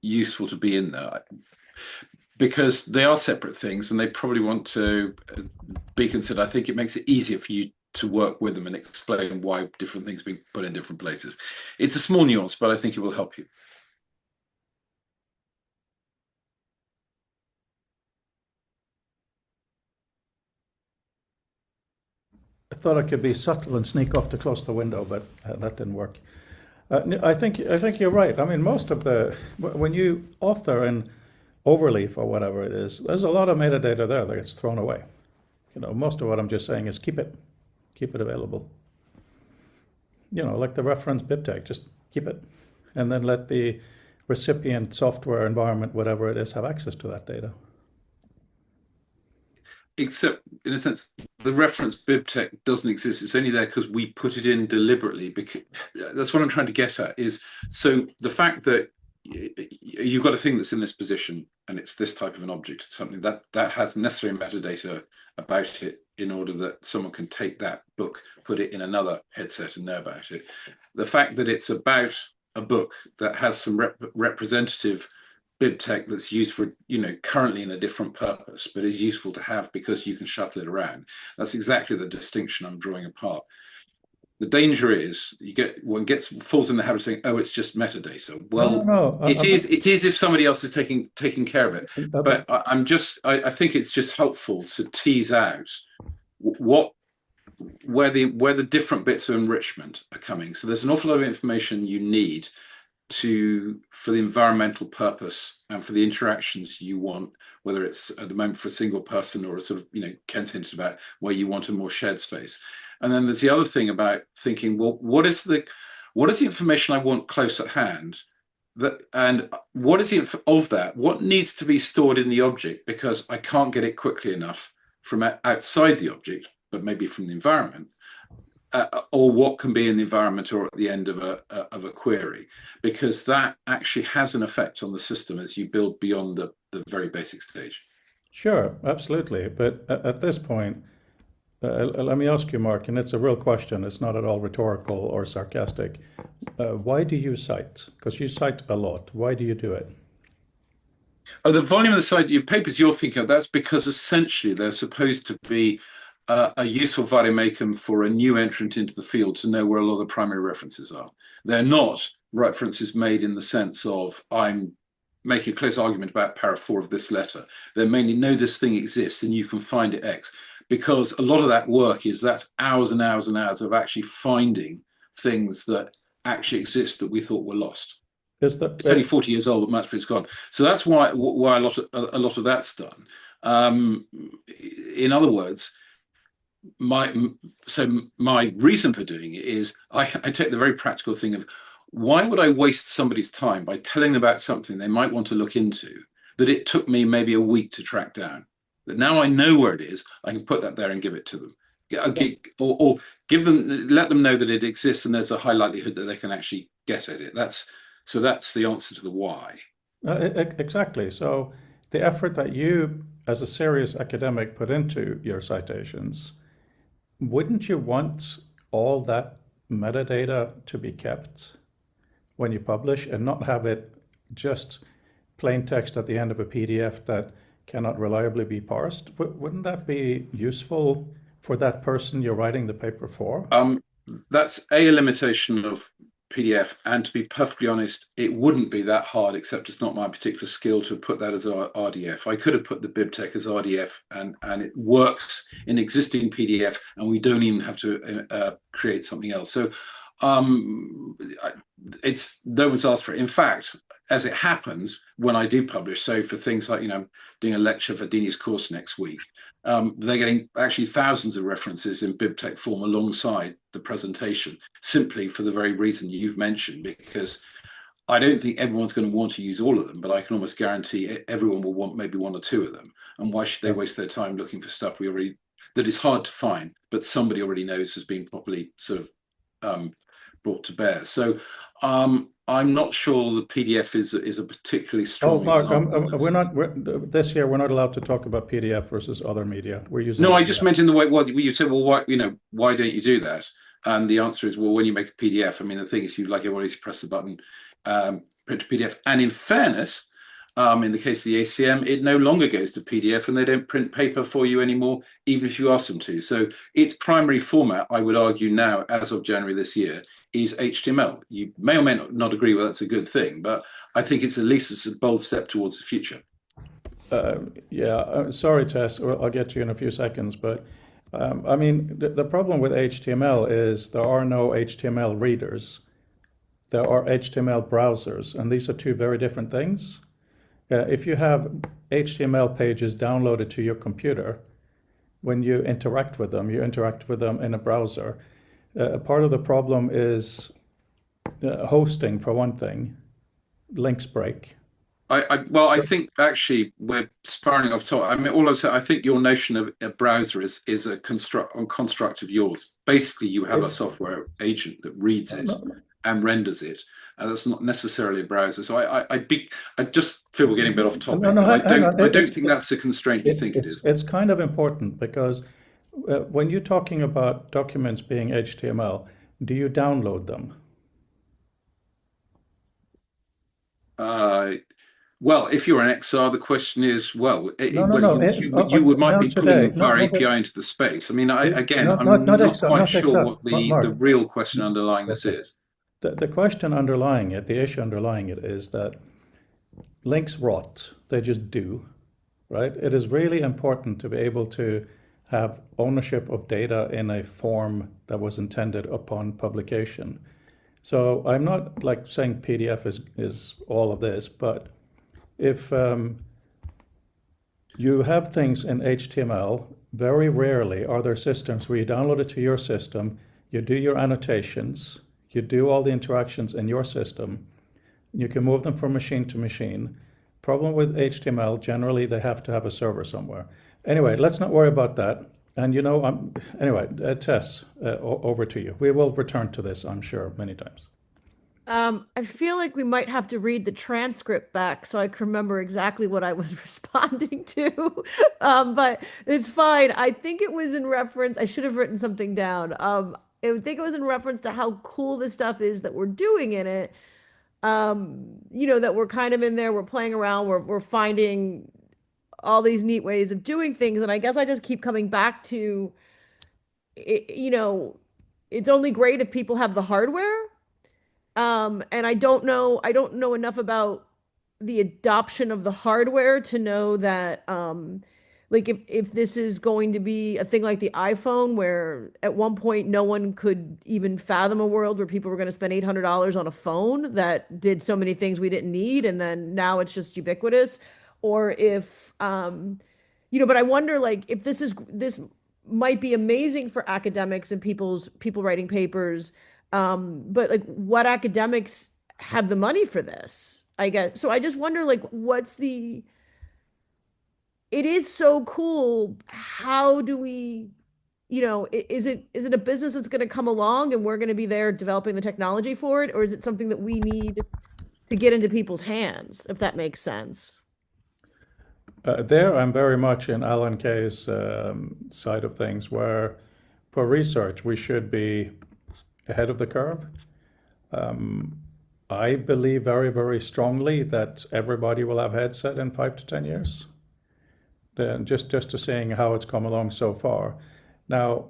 useful to be in there. Because they are separate things and they probably want to be considered. I think it makes it easier for you to work with them and explain why different things are being put in different places. It's a small nuance, but I think it will help you. I thought I could be subtle and sneak off to close the window, but that didn't work. I think you're right. I mean, most of when you author in Overleaf or whatever it is, there's a lot of metadata there that gets thrown away. most of what I'm just saying is keep it available. Like the reference BibTeX, just keep it, and then let the recipient software environment, whatever it is, have access to that data. Except, in a sense, the reference BibTeX doesn't exist. It's only there because we put it in deliberately. Because that's what I'm trying to get at is, so the fact that you've got a thing that's in this position and it's this type of an object, something that has necessary metadata about it in order that someone can take that book, put it in another headset and know about it. The fact that it's about a book that has some representative BibTeX that's used for, currently in a different purpose, but is useful to have because you can shuttle it around. That's exactly the distinction I'm drawing apart. The danger is one falls in the habit of saying, "Oh, it's just metadata." Well, No. It is if somebody else is taking care of it. But I think it's just helpful to tease out where the different bits of enrichment are coming. So there's an awful lot of information you need for the environmental purpose and for the interactions you want, whether it's at the moment for a single person or a sort of, Kent hinted about where you want a more shared space. And then there's the other thing about thinking, well, what is the information I want close at hand? And what is of that? What needs to be stored in the object because I can't get it quickly enough from outside the object, but maybe from the environment? Or what can be in the environment or at the end of a query, because that actually has an effect on the system as you build beyond the very basic stage. Sure, absolutely. But at this point, let me ask you, Mark, and it's a real question. It's not at all rhetorical or sarcastic. Why do you cite? Because you cite a lot. Why do you do it? Oh, the volume of the side your papers you're thinking of, that's because essentially they're supposed to be a useful vademecum for a new entrant into the field to know where a lot of the primary references are. They're not references made in the sense of I'm making a close argument about para 4 of this letter. They mainly know this thing exists and you can find it X, because a lot of that work that's hours and hours and hours of actually finding things that actually exist that we thought were lost. It's only 40 years old, but much of it's gone. So that's why a lot of that's done. In other words, my reason for doing it is I take the very practical thing of why would I waste somebody's time by telling them about something they might want to look into that it took me maybe a week to track down, that now I know where it is, I can put that there and give it to them, or let them know that it exists and there's a high likelihood that they can actually get at it. That's the answer to the why. Exactly. So the effort that you as a serious academic put into your citations, wouldn't you want all that metadata to be kept when you publish and not have it just plain text at the end of a PDF that cannot reliably be parsed? Wouldn't that be useful for that person you're writing the paper for? That's a limitation of PDF, and to be perfectly honest, it wouldn't be that hard, except it's not my particular skill to put that as RDF. I could have put the BibTeX as RDF, and it works in existing PDF, and we don't even have to create something else. So it's no one's asked for it. In fact, as it happens, when I do publish, so for things like, doing a lecture for Dini's course next week, they're getting actually thousands of references in BibTeX form alongside the presentation, simply for the very reason you've mentioned, because I don't think everyone's going to want to use all of them, but I can almost guarantee everyone will want maybe one or two of them. And why should they waste their time looking for stuff that is hard to find, but somebody already knows has been properly sort of brought to bear? So I'm not sure the PDF is a particularly strong example. This year we're not allowed to talk about PDF versus other media. We're using. No, I just meant in the way. Well, you said, well, why don't you do that? And the answer is, well, when you make a PDF, I mean, the thing is, you like everybody to press the button, print a PDF. And in fairness, in the case of the ACM, it no longer goes to PDF, and they don't print paper for you anymore, even if you ask them to. So its primary format, I would argue now, as of January this year, is HTML. You may or may not agree with that's a good thing, but I think it's at least a bold step towards the future. Sorry, Tess, I'll get to you in a few seconds, but I mean, the problem with HTML is there are no HTML readers. There are HTML browsers, and these are two very different things. If you have HTML pages downloaded to your computer, when you interact with them, you interact with them in a browser. Part of the problem is hosting, for one thing. Links break. Well, I think actually we're spiraling off top. I mean, all I'm saying, I think your notion of a browser is a construct of yours. Basically, you have a software agent that reads it and renders it, and that's not necessarily a browser. So I just feel we're getting a bit off topic. No, I don't it's- think that's the constraint you think it is. It's kind of important because when you're talking about documents being HTML, do you download them? Well, if you're an XR, the question is, well, No. you might be pulling today. them via No, API into the space. I mean, again, Not- I'm not not XR, quite not sure XR. what Mark. the real question underlying this is. The question underlying it, the issue underlying it is that links rot. They just do, right? It is really important to be able to have ownership of data in a form that was intended upon publication. So I'm not like saying PDF is all of this, but if you have things in HTML, very rarely are there systems where you download it to your system, you do your annotations, you do all the interactions in your system, you can move them from machine to machine. Problem with HTML, generally they have to have a server somewhere. Anyway, let's not worry about that. And Tess, over to you. We will return to this, I'm sure, many times. I feel like we might have to read the transcript back so I can remember exactly what I was responding to. But it's fine. I think it was in reference, I should have written something down. I think it was in reference to how cool this stuff is that we're doing in it. That we're kind of in there, we're playing around, we're finding all these neat ways of doing things. And I guess I just keep coming back to, it's only great if people have the hardware. And I don't know enough about the adoption of the hardware to know that, like if this is going to be a thing like the iPhone, where at one point no one could even fathom a world where people were going to spend $800 on a phone that did so many things we didn't need, and then now it's just ubiquitous, or if, but I wonder, like, if this might be amazing for academics and people writing papers. But like, what academics have the money for this, I guess. So I just wonder, like, it is so cool. How do we, is it a business that's going to come along and we're going to be there developing the technology for it? Or is it something that we need to get into people's hands, if that makes sense? There, I'm very much in Alan Kay's side of things, where for research, we should be ahead of the curve. I believe very, very strongly that everybody will have headset in 5 to 10 years. Just to seeing how it's come along so far. Now,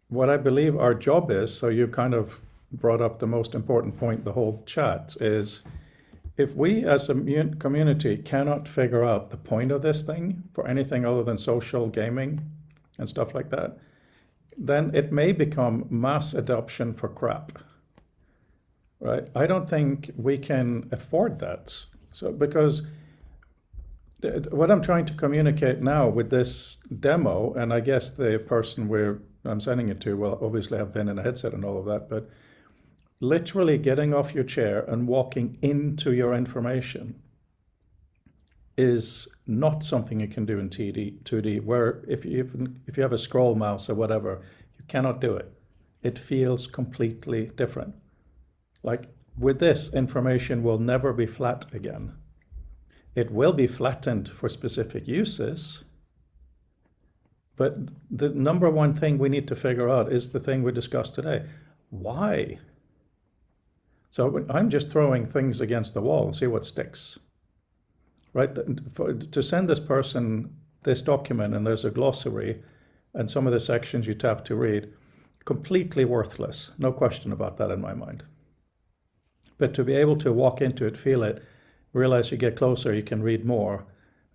what I believe our job is, so you kind of brought up the most important point, the whole chat, is if we as a community cannot figure out the point of this thing for anything other than social gaming and stuff like that, then it may become mass adoption for crap, right? I don't think we can afford that. So, because what I'm trying to communicate now with this demo, and I guess the person I'm sending it to will obviously have been in a headset and all of that, but literally getting off your chair and walking into your information is not something you can do in 2D, where if you have a scroll mouse or whatever, you cannot do it. It feels completely different. Like with this, information will never be flat again. It will be flattened for specific uses, but the number one thing we need to figure out is the thing we discussed today. Why? So I'm just throwing things against the wall and see what sticks. Right? To send this person this document, and there's a glossary and some of the sections you tap to read, completely worthless. No question about that in my mind. But to be able to walk into it, feel it, realize you get closer, you can read more,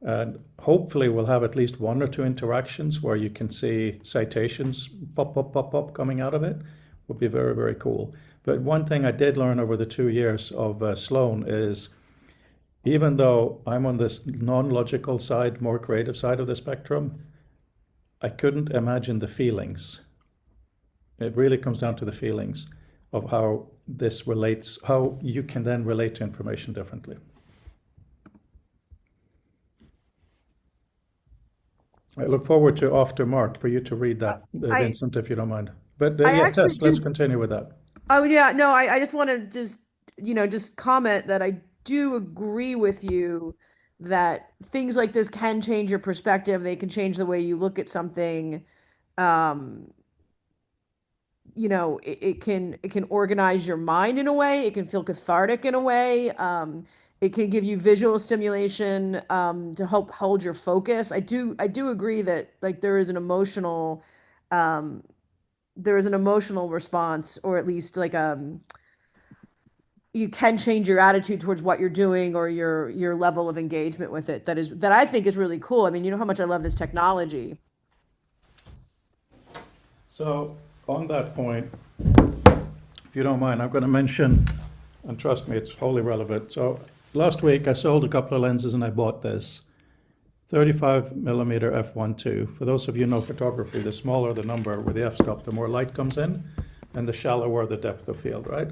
and hopefully we'll have at least 1 or 2 interactions where you can see citations pop coming out of it. Would be very, very cool. But one thing I did learn over the 2 years of Sloan is, even though I'm on this non-logical side, more creative side of the spectrum, I couldn't imagine the feelings. It really comes down to the feelings of how this relates, how you can then relate to information differently. I look forward to after Mark for you to read that, Vincent, if you don't mind. But I yeah, actually Tess, let's do. continue with that. Oh yeah, no, I just want to just comment that I do agree with you that things like this can change your perspective. They can change the way you look at something. Um, it can organize your mind in a way. It can feel cathartic in a way. It can give you visual stimulation to help hold your focus. I do agree that like um, there is an emotional response, or at least like you can change your attitude towards what you're doing or your level of engagement with it. That I think is really cool. I mean, you know how much I love this technology. So on that point, if you don't mind, I'm going to mention, and trust me, it's wholly relevant. So last week I sold a couple of lenses and I bought this 35mm f1.2. For those of you who know photography, the smaller the number with the f-stop, the more light comes in, and the shallower the depth of field, right?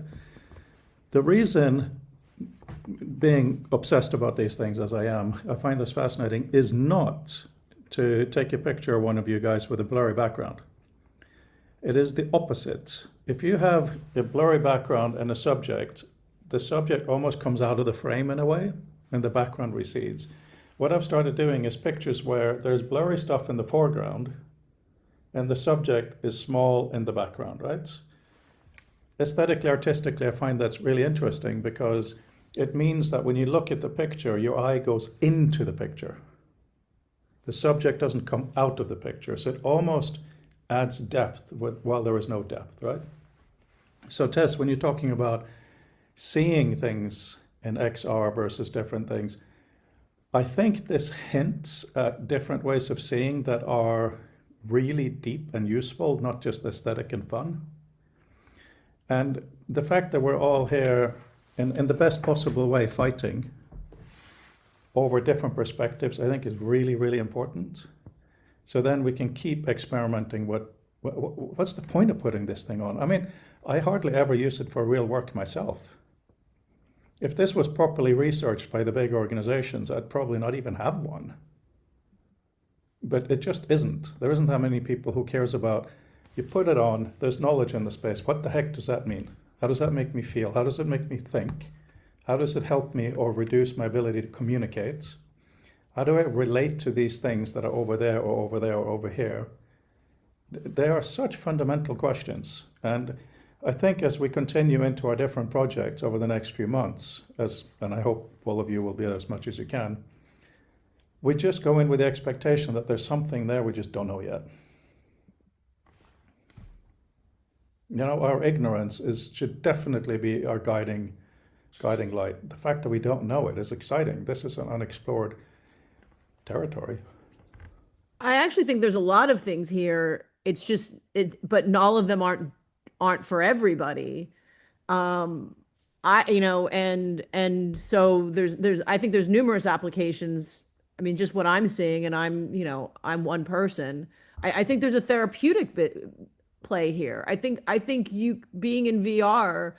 The reason being obsessed about these things as I am, I find this fascinating, is not to take a picture of one of you guys with a blurry background. It is the opposite. If you have a blurry background and a subject, the subject almost comes out of the frame in a way, and the background recedes. What I've started doing is pictures where there's blurry stuff in the foreground, and the subject is small in the background, right? Aesthetically, artistically, I find that's really interesting because it means that when you look at the picture, your eye goes into the picture. The subject doesn't come out of the picture, so it almost adds depth while there is no depth, right? So Tess, when you're talking about seeing things in XR versus different things, I think this hints at different ways of seeing that are really deep and useful, not just aesthetic and fun. And the fact that we're all here in the best possible way fighting over different perspectives, I think is really, really important. So then we can keep experimenting what's the point of putting this thing on? I mean, I hardly ever use it for real work myself. If this was properly researched by the big organizations, I'd probably not even have one. But it just isn't. There isn't that many people who cares about, you put it on, there's knowledge in the space. What the heck does that mean? How does that make me feel? How does it make me think? How does it help me or reduce my ability to communicate? How do I relate to these things that are over there or over there or over here? They are such fundamental questions. And I think as we continue into our different projects over the next few months, and I hope all of you will be as much as you can, we just go in with the expectation that there's something there we just don't know yet. You know, our ignorance should definitely be our guiding light. The fact that we don't know it is exciting. This is an unexplored territory. I actually think there's a lot of things here. It's just but all of them aren't for everybody. And so there's I think there's numerous applications. I mean, just what I'm seeing, and I'm one person. I think there's a therapeutic play here. I think you being in VR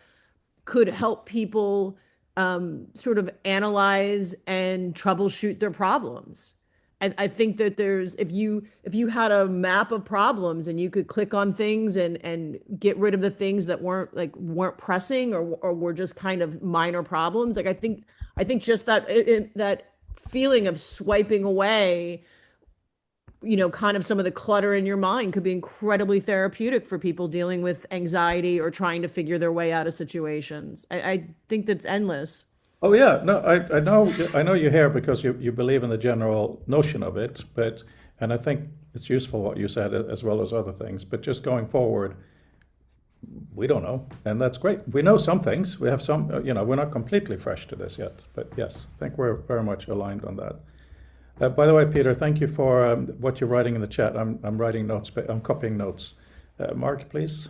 could help people sort of analyze and troubleshoot their problems. I think that if you had a map of problems and you could click on things and get rid of the things that weren't pressing or were just kind of minor problems, like I think just that feeling of swiping away, kind of some of the clutter in your mind could be incredibly therapeutic for people dealing with anxiety or trying to figure their way out of situations. I think that's endless. Oh yeah, no, I know you're here because you believe in the general notion of it, and I think it's useful what you said as well as other things. But just going forward, we don't know, and that's great. We know some things. We have some, we're not completely fresh to this yet, but yes, I think we're very much aligned on that. By the way, Peter, thank you for what you're writing in the chat. I'm writing notes, but I'm copying notes. Mark, please.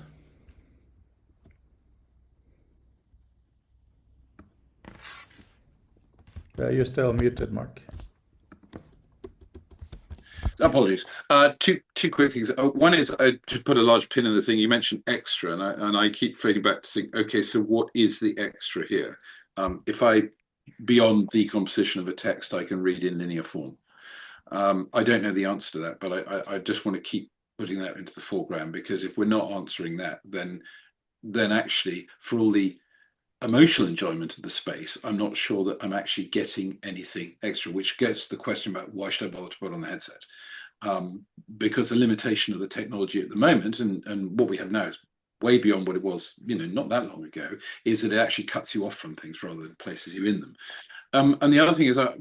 You're still muted, Mark. Apologies. Two quick things. One is to put a large pin in the thing. You mentioned extra, and I keep fading back to think, okay, so what is the extra here? If I beyond the composition of a text, I can read in linear form. I don't know the answer to that, but I just want to keep putting that into the foreground, because if we're not answering that, then actually for all the emotional enjoyment of the space, I'm not sure that I'm actually getting anything extra, which gets to the question about why should I bother to put on the headset? Because the limitation of the technology at the moment, and what we have now is way beyond what it was, not that long ago, is that it actually cuts you off from things rather than places you in them. And the other thing is that,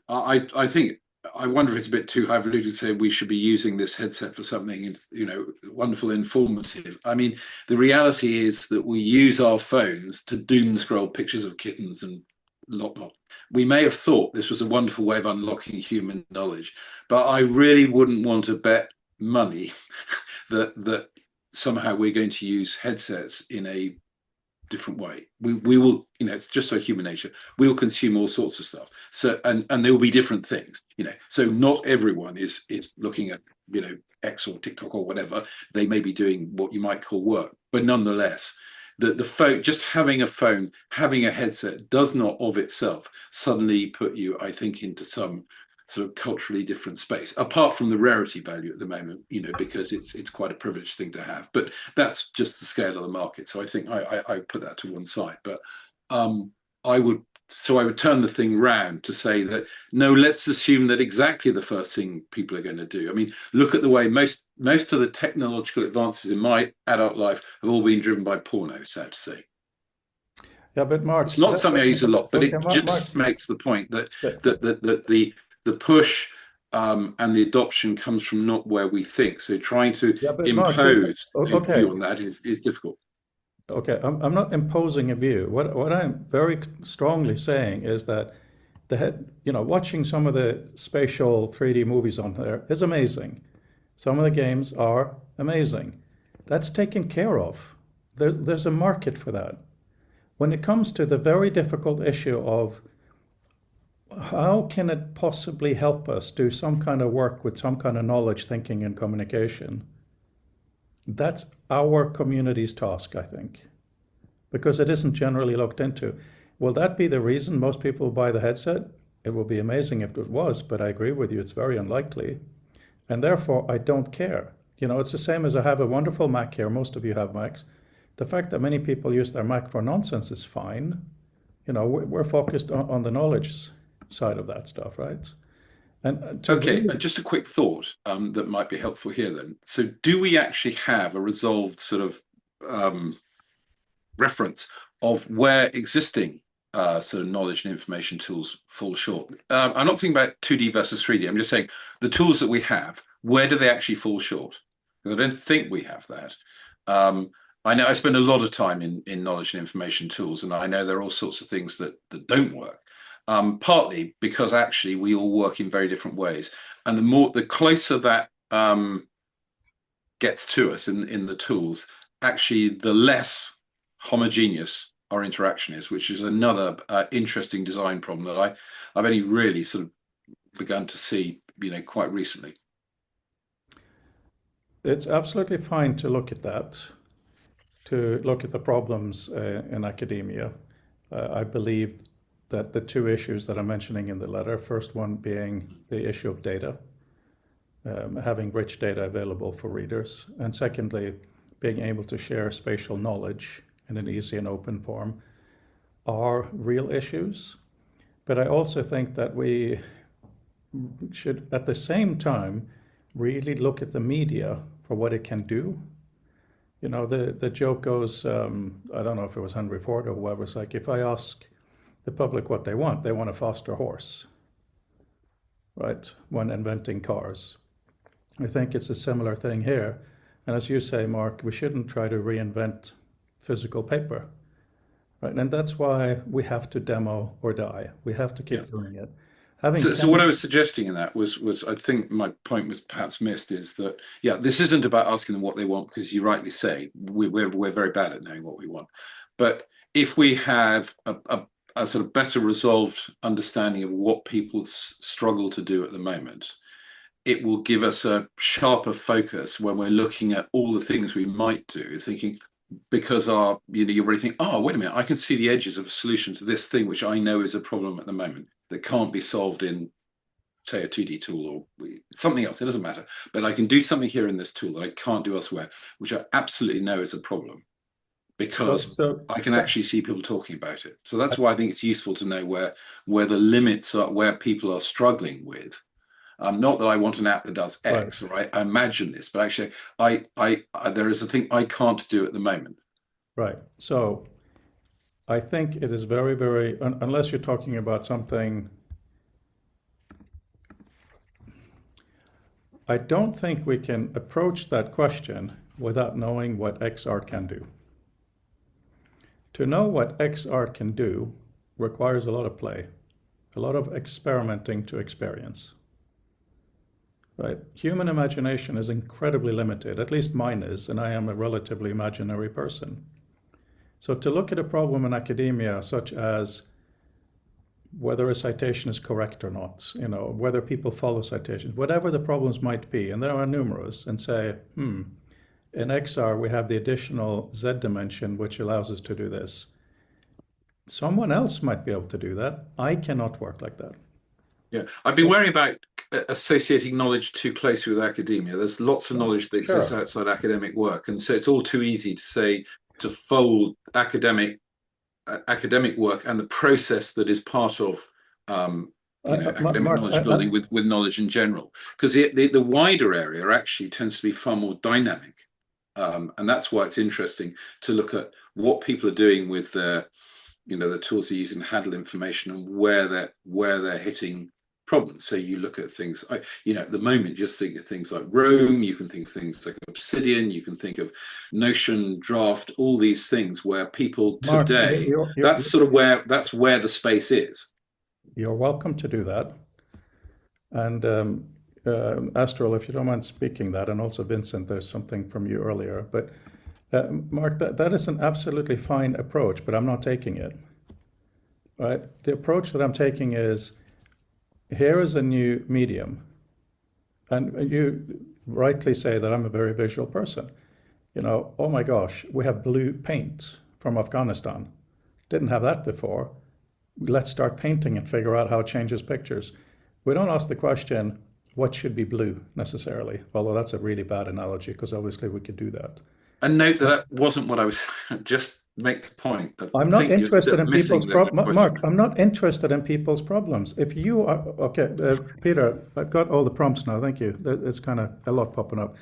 I think, I wonder if it's a bit too highfalutin to say we should be using this headset for something, wonderful, informative. I mean, the reality is that we use our phones to doom scroll pictures of kittens and whatnot. We may have thought this was a wonderful way of unlocking human knowledge, but I really wouldn't want to bet money that somehow we're going to use headsets in a different way. We will, it's just like human nature. We will consume all sorts of stuff. So and there will be different things, So not everyone is looking at X or TikTok or whatever. They may be doing what you might call work, but nonetheless, the phone, just having a phone, having a headset, does not of itself suddenly put you, I think, into some sort of culturally different space, apart from the rarity value at the moment, because it's quite a privileged thing to have. But that's just the scale of the market. So I think I put that to one side. But I would turn the thing round to say that, no, let's assume that exactly the first thing people are going to do. I mean, look at the way most of the technological advances in my adult life have all been driven by porno, sad to say. Yeah, but Mark, it's not something I use a lot, but it just makes the point that the push and the adoption comes from not where we think. So trying to impose a view on that is difficult. Okay, I'm not imposing a view. What I'm very strongly saying is that watching some of the spatial 3D movies on there is amazing. Some of the games are amazing. That's taken care of. There's a market for that. When it comes to the very difficult issue of how can it possibly help us do some kind of work with some kind of knowledge, thinking, and communication? That's our community's task, I think, because it isn't generally looked into. Will that be the reason most people buy the headset? It would be amazing if it was, but I agree with you, it's very unlikely. And therefore, I don't care. It's the same as I have a wonderful Mac here. Most of you have Macs. The fact that many people use their Mac for nonsense is fine. We're focused on the knowledge side of that stuff, right? And just a quick thought that might be helpful here then. So do we actually have a resolved sort of reference of where existing sort of knowledge and information tools fall short? I'm not thinking about 2D versus 3D. I'm just saying the tools that we have, where do they actually fall short? Because I don't think we have that. I know I spend a lot of time in knowledge and information tools, and I know there are all sorts of things that don't work. Partly because actually we all work in very different ways, and the closer that gets to us in the tools, actually the less homogeneous our interaction is, which is another interesting design problem that I've only really sort of begun to see, quite recently. It's absolutely fine to look at that, to look at the problems in academia. I believe that the two issues that I'm mentioning in the letter, first one being the issue of data, having rich data available for readers, and secondly, being able to share spatial knowledge in an easy and open form, are real issues. But I also think that we should, at the same time, really look at the media for what it can do. The joke goes, I don't know if it was Henry Ford or whoever, it's like, if I ask the public what they want a faster horse, right, when inventing cars. I think it's a similar thing here. And as you say, Mark, we shouldn't try to reinvent physical paper, right? And that's why we have to demo or die. We have to keep doing it. So what I was suggesting in that was I think my point was perhaps missed, is that, this isn't about asking them what they want, because you rightly say we're very bad at knowing what we want. But if we have a sort of better resolved understanding of what people struggle to do at the moment, it will give us a sharper focus when we're looking at all the things we might do, thinking, because you already think, oh, wait a minute, I can see the edges of a solution to this thing, which I know is a problem at the moment that can't be solved in, say, a 2D tool or something else. It doesn't matter. But I can do something here in this tool that I can't do elsewhere, which I absolutely know is a problem, because I can actually see people talking about it. So that's why I think it's useful to know where the limits are, where people are struggling with. Not that I want an app that does X, right? I imagine this, but actually, there is a thing I can't do at the moment. Right. So I think it is very, very, unless you're talking about something, I don't think we can approach that question without knowing what XR can do. To know what XR can do requires a lot of play, a lot of experimenting to experience. Right? Human imagination is incredibly limited, at least mine is, and I am a relatively imaginary person. So to look at a problem in academia, such as whether a citation is correct or not, whether people follow citations, whatever the problems might be, and there are numerous, and say, in XR we have the additional Z dimension which allows us to do this. Someone else might be able to do that. I cannot work like that. Yeah, I'd be worried about associating knowledge too closely with academia. There's lots of knowledge that exists outside academic work, and so it's all too easy to say, to fold academic work and the process that is part of academic knowledge building with knowledge in general, because the wider area actually tends to be far more dynamic, and that's why it's interesting to look at what people are doing with their, the tools they're using to handle information and where they're hitting problems. So you look at things, at the moment, just think of things like Roam, you can think of things like Obsidian, you can think of Notion, Draft, all these things where people today, that's where the space is. You're welcome to do that. And Astral, if you don't mind speaking that, and also Vincent, there's something from you earlier, but Mark, that is an absolutely fine approach, but I'm not taking it. Right? The approach that I'm taking is, here is a new medium, and you rightly say that I'm a very visual person. Oh my gosh, we have blue paint from Afghanistan. Didn't have that before. Let's start painting and figure out how it changes pictures. We don't ask the question, what should be blue necessarily? Although that's a really bad analogy, because obviously we could do that. And note that wasn't what I was just make the point that I'm not interested in people's problems. Mark, I'm not interested in people's problems. If you are okay, Peter, I've got all the prompts now. Thank you. It's kind of a lot popping up.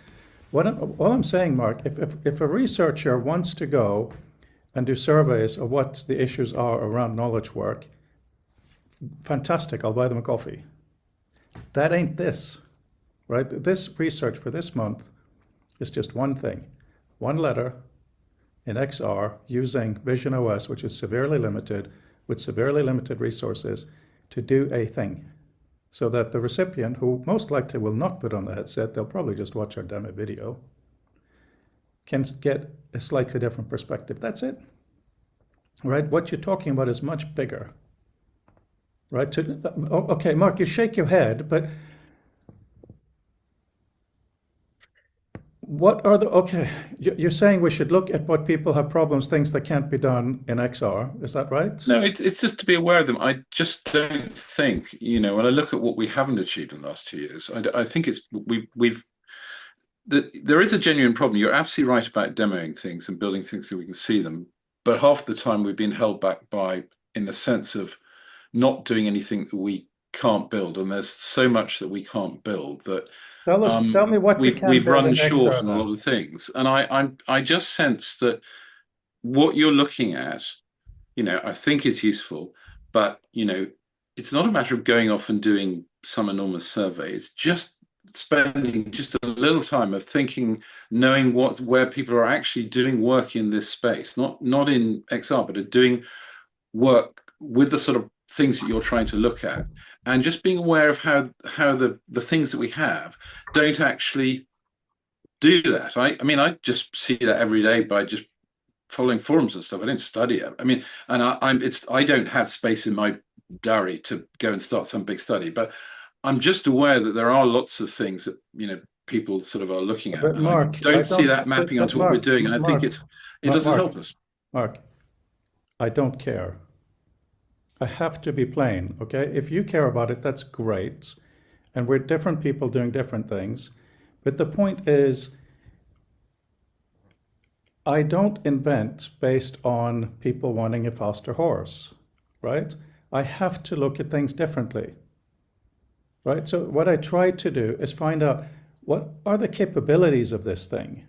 All I'm saying, Mark, if a researcher wants to go and do surveys of what the issues are around knowledge work, fantastic. I'll buy them a coffee. That ain't this, right? This research for this month is just one thing, one letter in XR using Vision OS, which is severely limited, with severely limited resources, to do a thing, so that the recipient, who most likely will not put on the headset, they'll probably just watch our demo video, can get a slightly different perspective. That's it. Right? What you're talking about is much bigger. Right? Okay, Mark, you shake your head, but what are you're saying we should look at what people have problems, things that can't be done in XR. Is that right? No, it's just to be aware of them. I just don't think, when I look at what we haven't achieved in the last 2 years, I think there is a genuine problem. You're absolutely right about demoing things and building things so we can see them. But half the time we've been held back by, in the sense of not doing anything that we can't build. And there's so much that we can't build that tell me what we've run short on a lot of things. And I just sense that what you're looking at, I think is useful, but it's not a matter of going off and doing some enormous survey. It's just spending just a little time of thinking, knowing where people are actually doing work in this space, not in XR, but are doing work with the sort of things that you're trying to look at, and just being aware of how the things that we have don't actually do that. I just see that every day by just following forums and stuff. I don't study it. I don't have space in my diary to go and start some big study, but I'm just aware that there are lots of things that people sort of are looking at, But and Mark, I don't see that but- mapping but onto what we're Mark, doing, and I think Mark, it doesn't Mark, help us. Mark, I don't care. I have to be plain, okay? If you care about it, that's great. And we're different people doing different things. But the point is, I don't invent based on people wanting a faster horse, right? I have to look at things differently, right? So what I try to do is find out what are the capabilities of this thing.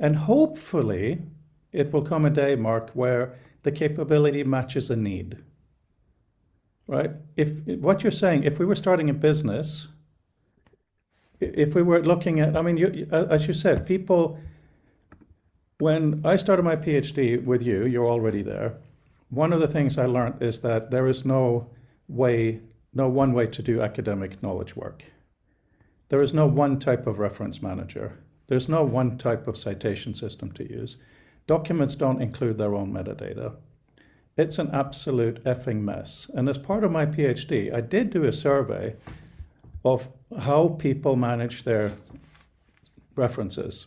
And hopefully it will come a day, Mark, where the capability matches a need, right? If what you're saying, if we were starting a business, if we were looking at, I mean, as you said, people, when I started my PhD with you, you're already there. One of the things I learned is that there is no one way to do academic knowledge work. There is no one type of reference manager. There's no one type of citation system to use. Documents don't include their own metadata. It's an absolute effing mess. And as part of my PhD, I did do a survey of how people manage their references.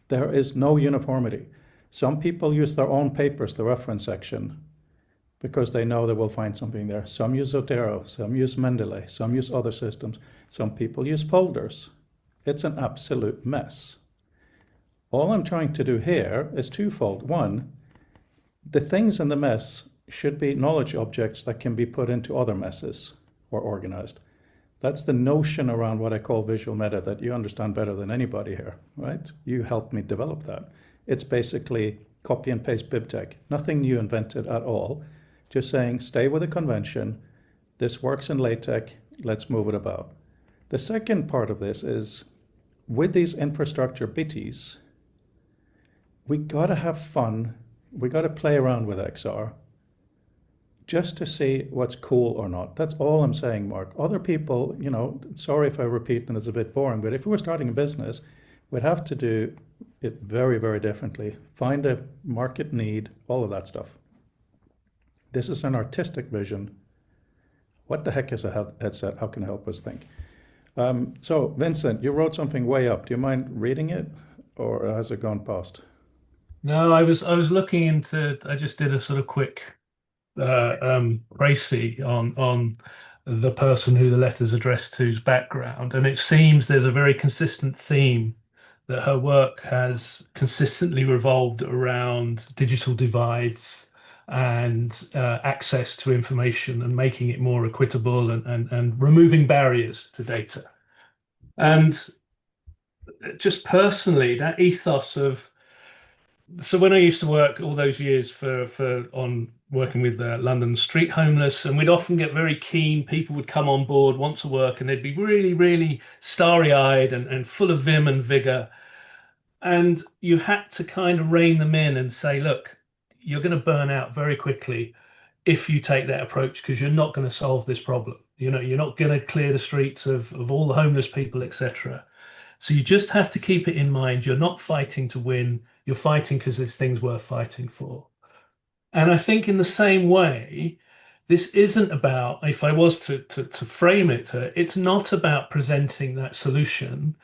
There is no uniformity. Some people use their own papers, the reference section, because they know they will find something there. Some use Zotero, some use Mendeley, some use other systems. Some people use folders. It's an absolute mess. All I'm trying to do here is twofold. One, the things in the mess should be knowledge objects that can be put into other messes or organized. That's the notion around what I call visual meta that you understand better than anybody here, right? You helped me develop that. It's basically copy and paste BibTeX. Nothing new invented at all. Just saying, stay with a convention. This works in LaTeX. Let's move it about. The second part of this is, with these infrastructure bitties, we got to have fun. We got to play around with XR just to see what's cool or not. That's all I'm saying, Mark. Other people, sorry if I repeat and it's a bit boring, but if we were starting a business, we'd have to do it very, very differently. Find a market need, all of that stuff. This is an artistic vision. What the heck is a headset? How can it help us think? So, Vincent, you wrote something way up. Do you mind reading it, or has it gone past? No, I was looking into. I just did a sort of quick précis on the person who the letter's addressed to's background, and it seems there's a very consistent theme that her work has consistently revolved around digital divides and access to information and making it more equitable and removing barriers to data. And just personally, that ethos of, so when I used to work all those years on working with London street homeless, and we'd often get very keen, people would come on board, want to work, and they'd be really, really starry-eyed and full of vim and vigor. And you had to kind of rein them in and say, look, you're going to burn out very quickly if you take that approach, because you're not going to solve this problem. You're not going to clear the streets of all the homeless people, etc. So you just have to keep it in mind. You're not fighting to win. You're fighting because there's things worth fighting for. And I think in the same way, this isn't about, if I was to frame it, it's not about presenting that solution,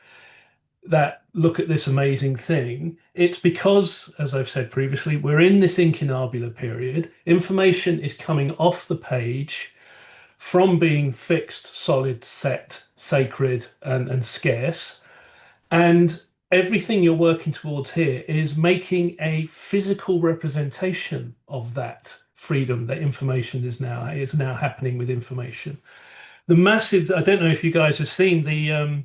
that look at this amazing thing. It's because, as I've said previously, we're in this incunabula period. Information is coming off the page from being fixed, solid, set, sacred, and scarce. And everything you're working towards here is making a physical representation of that freedom that information is now happening with information. The massive, I don't know if you guys have seen the,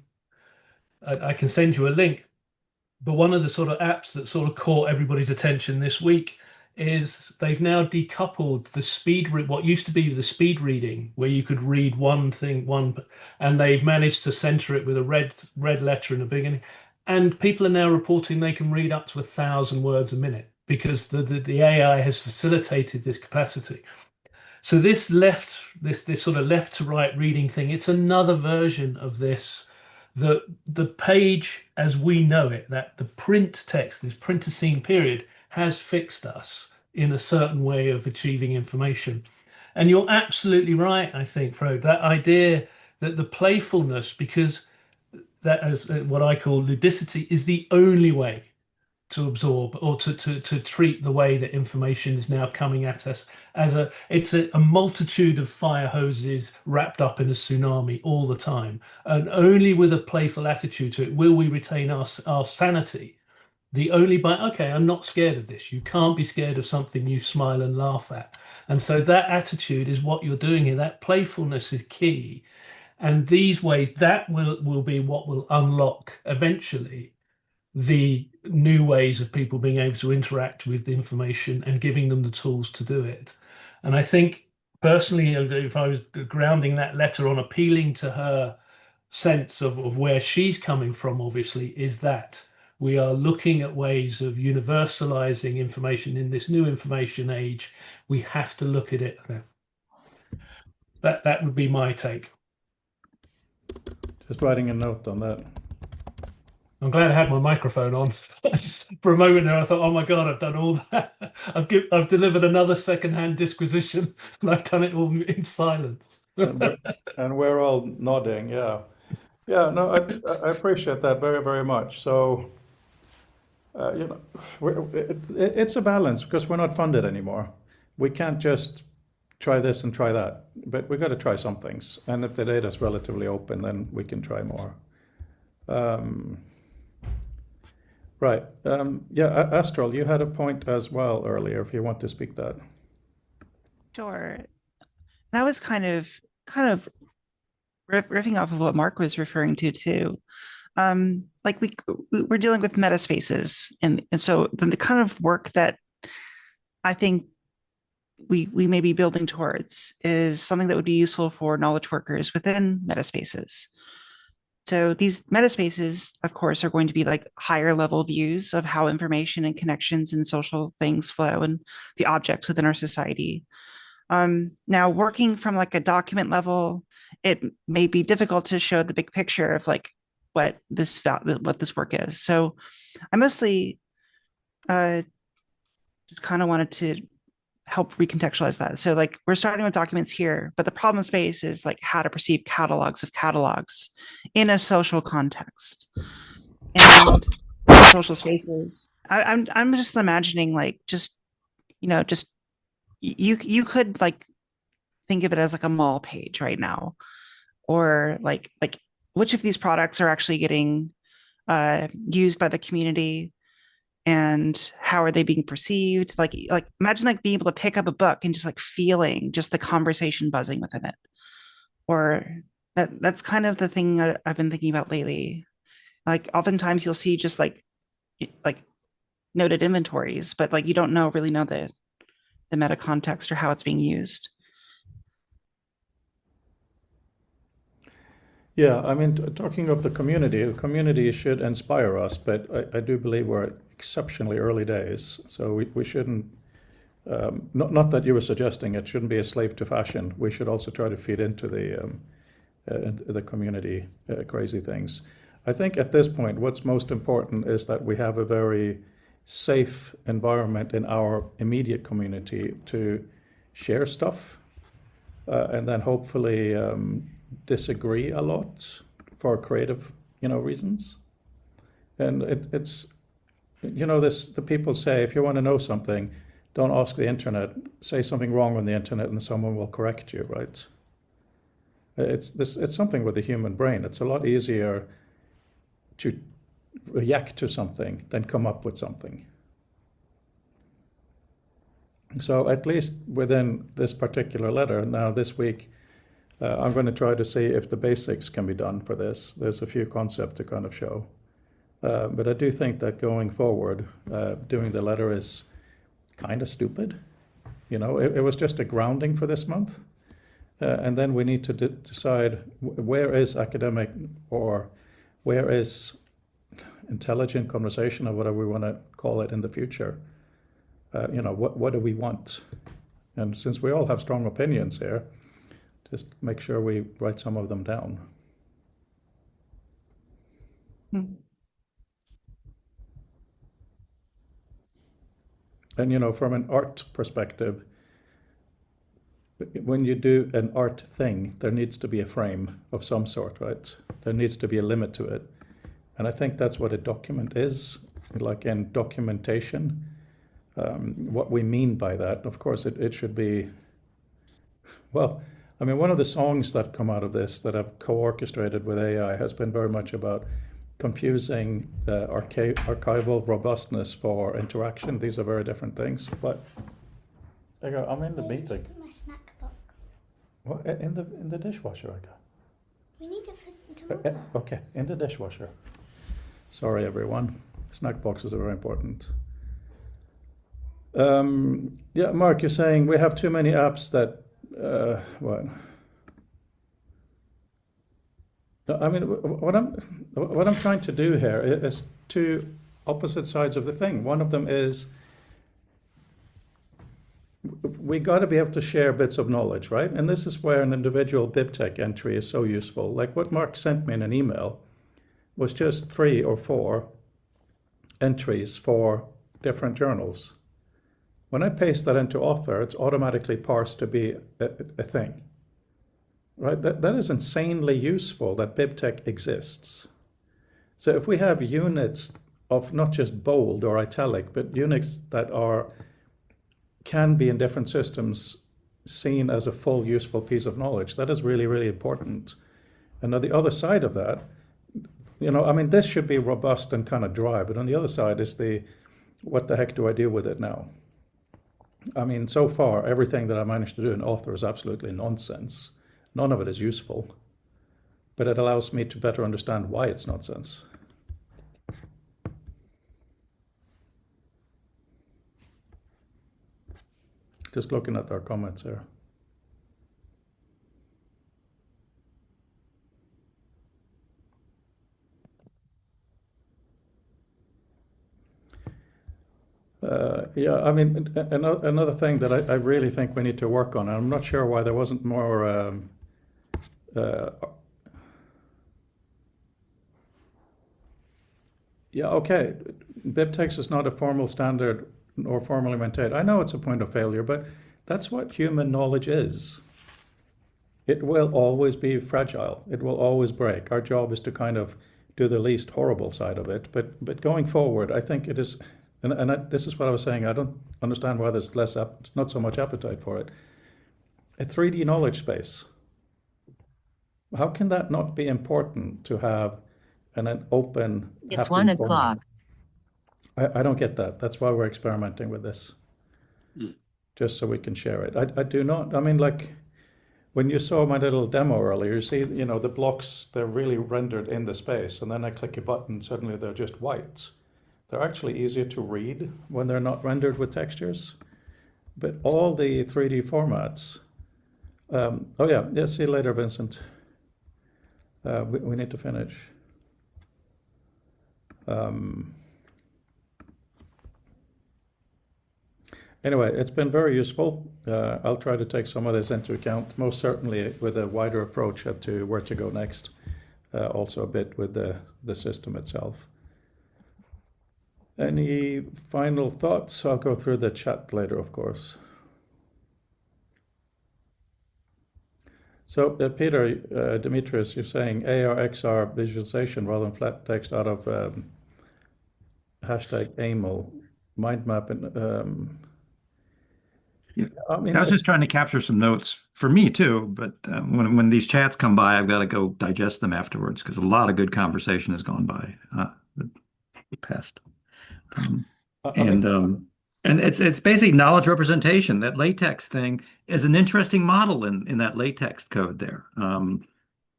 I can send you a link, but one of the sort of apps that sort of caught everybody's attention this week is they've now decoupled the what used to be the speed reading, where you could read one thing, and they've managed to center it with a red letter in the beginning. And people are now reporting they can read up to 1,000 words a minute because the AI has facilitated this capacity. So this sort of left to right reading thing, it's another version of this. The page as we know it, that the print text, this Printer-scene period, has fixed us in a certain way of achieving information. And you're absolutely right, I think, Fro, that idea that the playfulness, because that is what I call ludicity, is the only way to absorb or to treat the way that information is now coming at us as it's a multitude of fire hoses wrapped up in a tsunami all the time. And only with a playful attitude to it will we retain our sanity. The only by okay, I'm not scared of this. You can't be scared of something you smile and laugh at. And so that attitude is what you're doing here. That playfulness is key. And these ways, that will be what will unlock eventually the new ways of people being able to interact with the information and giving them the tools to do it. And I think personally, if I was grounding that letter on appealing to her sense of where she's coming from, obviously, is that we are looking at ways of universalizing information in this new information age. We have to look at it. That would be my take. Just writing a note on that. I'm glad I had my microphone on. For a moment there, I thought, "Oh my God, I've done all that. I've delivered another second-hand disquisition, and I've done it all in silence." And we're all nodding. Yeah, yeah. No, I appreciate that very, very much. So, it's a balance because we're not funded anymore. We can't just try this and try that, but we got to try some things. And if the data is relatively open, then we can try more. Right. Yeah, Astral, you had a point as well earlier, if you want to speak that. Sure. And I was kind of riffing off of what Mark was referring to too. Like we're dealing with metaspaces, and so the kind of work that I think we may be building towards is something that would be useful for knowledge workers within metaspaces. So these metaspaces, of course, are going to be like higher level views of how information and connections and social things flow and the objects within our society. Now, working from like a document level, it may be difficult to show the big picture of like what this work is. So I mostly just kind of wanted to help recontextualize that. So like we're starting with documents here, but the problem space is like how to perceive catalogs of catalogs in a social context. And social spaces, I'm just imagining like just you could like think of it as like a mall page right now, or like which of these products are actually getting used by the community, and how are they being perceived? Like imagine like being able to pick up a book and just like feeling just the conversation buzzing within it. Or that's kind of the thing I've been thinking about lately. Like oftentimes you'll see just like noted inventories, but like you don't really know the meta context or how it's being used. Yeah, I mean, talking of the community should inspire us, but I do believe we're at exceptionally early days, so we shouldn't, not that you were suggesting it shouldn't be a slave to fashion. We should also try to feed into the community crazy things. I think at this point, what's most important is that we have a very safe environment in our immediate community to share stuff, and then hopefully disagree a lot for creative, reasons. And it's, the people say, if you want to know something, don't ask the internet. Say something wrong on the internet, and someone will correct you, right? It's something with the human brain. It's a lot easier to react to something than come up with something. So at least within this particular letter, now this week, I'm going to try to see if the basics can be done for this. There's a few concepts to kind of show. But I do think that going forward, doing the letter is kind of stupid. It was just a grounding for this month. And then we need to decide where is academic or where is intelligent conversation or whatever we want to call it in the future. What do we want? And since we all have strong opinions here, just make sure we write some of them down. And from an art perspective, when you do an art thing, there needs to be a frame of some sort, right? There needs to be a limit to it. And I think that's what a document is, like in documentation. What we mean by that, of course, it should be, well, I mean, one of the songs that come out of this that I've co-orchestrated with AI has been very much about confusing the archival robustness for interaction. These are very different things, but there you go. I'm in the meeting. My snack box. What, in the dishwasher I got. We need it for tomorrow. Okay, in the dishwasher. Sorry, everyone. Snack boxes are very important. Yeah, Mark, you're saying we have too many apps that, what? I mean, what I'm trying to do here is two opposite sides of the thing. One of them is we got to be able to share bits of knowledge, right? And this is where an individual BibTeX entry is so useful. Like what Mark sent me in an email was just 3 or 4 entries for different journals. When I paste that into Author, it's automatically parsed to be a thing, right? That is insanely useful that BibTeX exists. So if we have units of not just bold or italic, but units that can be in different systems seen as a full useful piece of knowledge, that is really, really important. And on the other side of that, I mean, this should be robust and kind of dry, but on the other side is what the heck do I do with it now? I mean, so far, everything that I managed to do in Author is absolutely nonsense. None of it is useful, but it allows me to better understand why it's nonsense. Just looking at our comments here. Yeah, I mean, another thing that I really think we need to work on, and I'm not sure why there wasn't more yeah, okay, BibTeX is not a formal standard or formally maintained. I know it's a point of failure, but that's what human knowledge is. It will always be fragile. It will always break. Our job is to kind of do the least horrible side of it. But going forward, I think it is, this is what I was saying. I don't understand why there's not so much appetite for it. A 3D knowledge space. How can that not be important to have an open? It's 1 o'clock. I don't get that. That's why we're experimenting with this. Just so we can share it. I do not. I mean, like when you saw my little demo earlier, you see, the blocks, they're really rendered in the space. And then I click a button, suddenly they're just white. They're actually easier to read when they're not rendered with textures. But all the 3D formats. Oh yeah, see you later, Vincent. We need to finish. Anyway, it's been very useful. I'll try to take some of this into account, most certainly with a wider approach as to where to go next, also a bit with the system itself. Any final thoughts? I'll go through the chat later, of course. So, Peter, Demetrius, you're saying AR/XR visualization rather than flat text out of hashtag AML, mind map, and I mean, I was just trying to capture some notes for me too, but when these chats come by, I've got to go digest them afterwards because a lot of good conversation has gone by the past. And it's basically knowledge representation. That latex thing is an interesting model in that latex code there.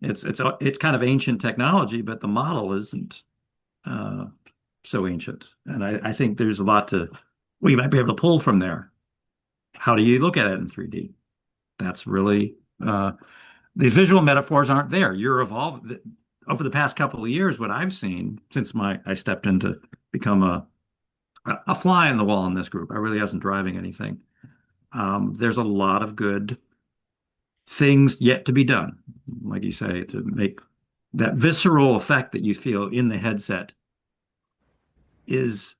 It's kind of ancient technology, but the model isn't so ancient. And I think there's a lot we might be able to pull from there. How do you look at it in 3D? That's really the visual metaphors aren't there. You're evolved over the past couple of years. What I've seen since I stepped in to become a fly in the wall in this group, I really wasn't driving anything. There's a lot of good things yet to be done, like you say, to make that visceral effect that you feel in the headset is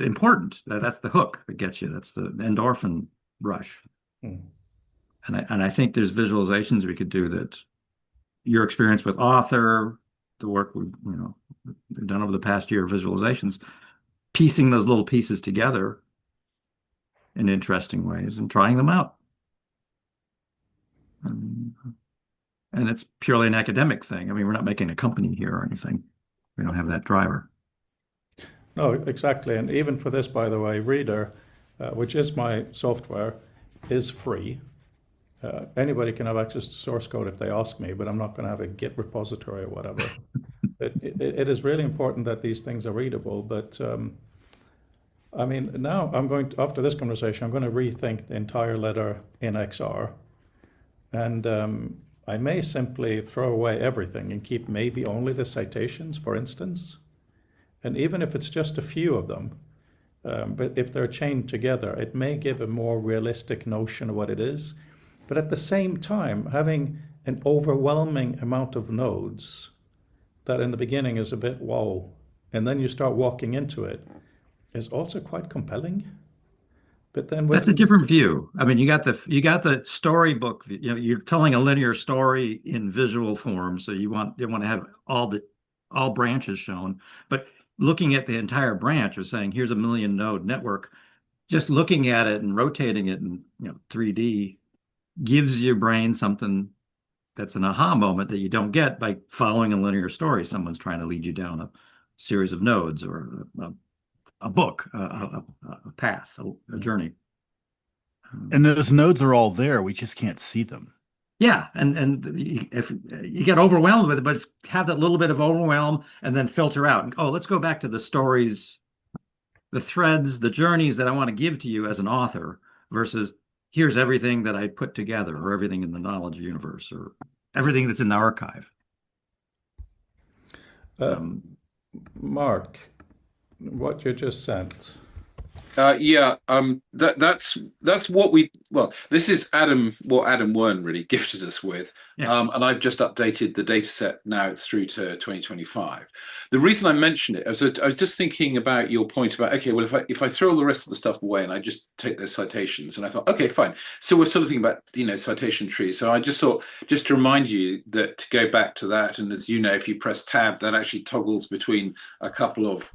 important. That's the hook that gets you. That's the endorphin rush. And I think there's visualizations we could do that your experience with author, the work we've done over the past year of visualizations, piecing those little pieces together in interesting ways and trying them out. And it's purely an academic thing. I mean, we're not making a company here or anything. We don't have that driver. No, exactly. And even for this, by the way, Reader, which is my software, is free. Anybody can have access to source code if they ask me, but I'm not going to have a Git repository or whatever. It is really important that these things are readable. But I mean, now after this conversation, I'm going to rethink the entire letter in XR. And I may simply throw away everything and keep maybe only the citations, for instance. And even if it's just a few of them, but if they're chained together, it may give a more realistic notion of what it is. But at the same time, having an overwhelming amount of nodes that in the beginning is a bit whoa, and then you start walking into it, is also quite compelling. But then that's a different view. I mean, you got the storybook. You're telling a linear story in visual form, so you want to have all branches shown. But looking at the entire branch, or saying here's a 1,000,000 node network, just looking at it and rotating it in 3D gives your brain something that's an aha moment that you don't get by following a linear story. Someone's trying to lead you down a series of nodes or a book, a path, a journey. And those nodes are all there. We just can't see them. Yeah, and if you get overwhelmed with it, but have that little bit of overwhelm and then filter out. Oh, let's go back to the stories, the threads, the journeys that I want to give to you as an author versus here's everything that I put together, or everything in the knowledge universe, or everything that's in the archive. Mark, what you just sent. That's what this is what Adam Wern really gifted us with. Yeah. And I've just updated the data set. Now it's through to 2025. The reason I mentioned it, I was just thinking about your point about, okay, well, if I throw all the rest of the stuff away and I just take those citations, and I thought, okay, fine. So we're sort of thinking about, citation trees. So I just thought, just to remind you that to go back to that, and as you know, if you press tab, that actually toggles between a couple of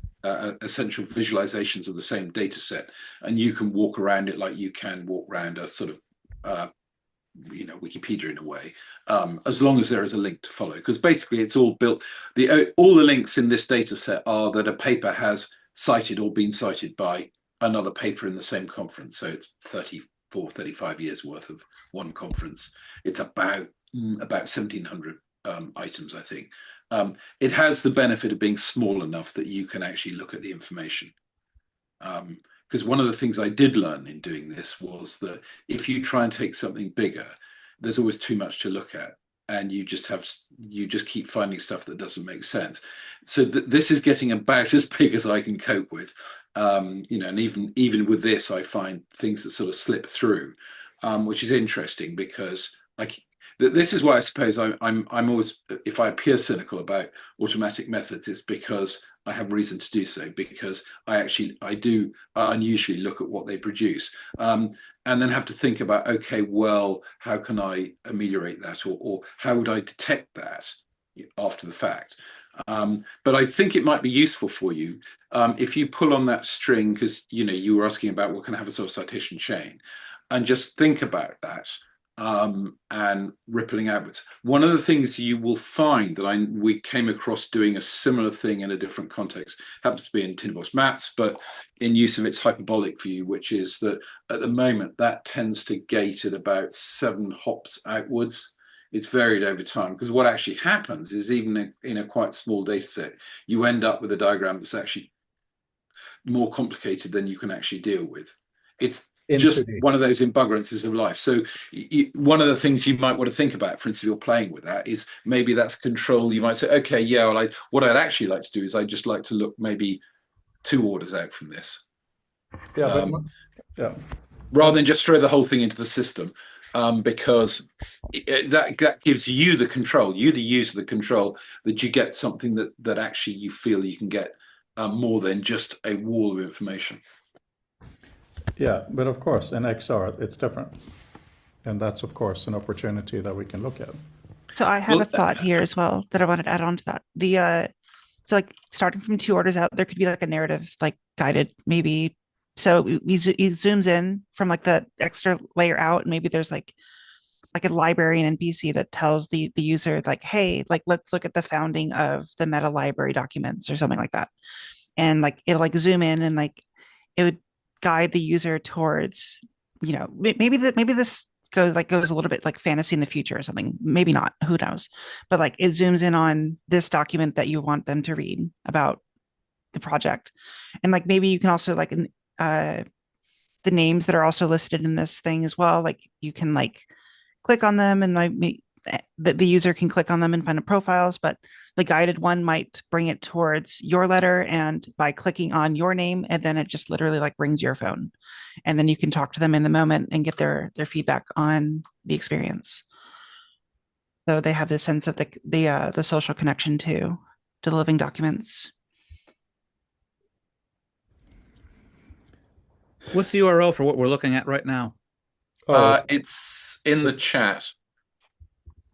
essential visualizations of the same data set, and you can walk around it like you can walk around a sort of Wikipedia in a way, as long as there is a link to follow, because basically it's all built, all the links in this data set are that a paper has cited or been cited by another paper in the same conference. So it's 35 years worth of one conference. It's about 1,700 items, I think. It has the benefit of being small enough that you can actually look at the information. Because one of the things I did learn in doing this was that if you try and take something bigger, there's always too much to look at, and you just keep finding stuff that doesn't make sense. So this is getting about as big as I can cope with. And even with this, I find things that sort of slip through, which is interesting because this is why I suppose I'm always, if I appear cynical about automatic methods, it's because I have reason to do so, because I do unusually look at what they produce, and then have to think about, okay, well, how can I ameliorate that, or how would I detect that after the fact? But I think it might be useful for you if you pull on that string, because you were asking about what can I have a sort of citation chain, and just think about that. And rippling outwards. One of the things you will find that we came across doing a similar thing in a different context, happens to be in Tinderbox Maths, but in use of its hyperbolic view, which is that at the moment that tends to gate at about 7 hops outwards. It's varied over time, because what actually happens is even in a quite small data set, you end up with a diagram that's actually more complicated than you can actually deal with. It's just one of those embuggerances of life. So one of the things you might want to think about, for instance, if you're playing with that, is maybe that's control. You might say, okay, yeah, well, what I'd actually like to do is I'd just like to look maybe 2 orders out from this. Yeah, rather than just throw the whole thing into the system, because that gives you the control, you the user the control, that you get something that actually you feel you can get more than just a wall of information. Yeah, but of course, in XR, it's different. And that's, of course, an opportunity that we can look at. So I have Well, a thought here as well that I wanted to add on to that. So like starting from two orders out, there could be like a narrative, like guided maybe. So it zooms in from like the extra layer out, and maybe there's like a librarian NPC that tells the user like, hey, like let's look at the founding of the meta library documents or something like that. And like it'll like zoom in and like it would guide the user towards, maybe this goes a little bit like fantasy in the future or something. Maybe not, who knows? But like it zooms in on this document that you want them to read about the project. And like maybe you can also like the names that are also listed in this thing as well. Like you can like click on them and like the user can click on them and find the profiles, but the guided one might bring it towards your letter, and by clicking on your name, and then it just literally like rings your phone, and then you can talk to them in the moment and get their feedback on the experience. So they have this sense of the social connection to the living documents. What's the URL for what we're looking at right now? It's in the chat.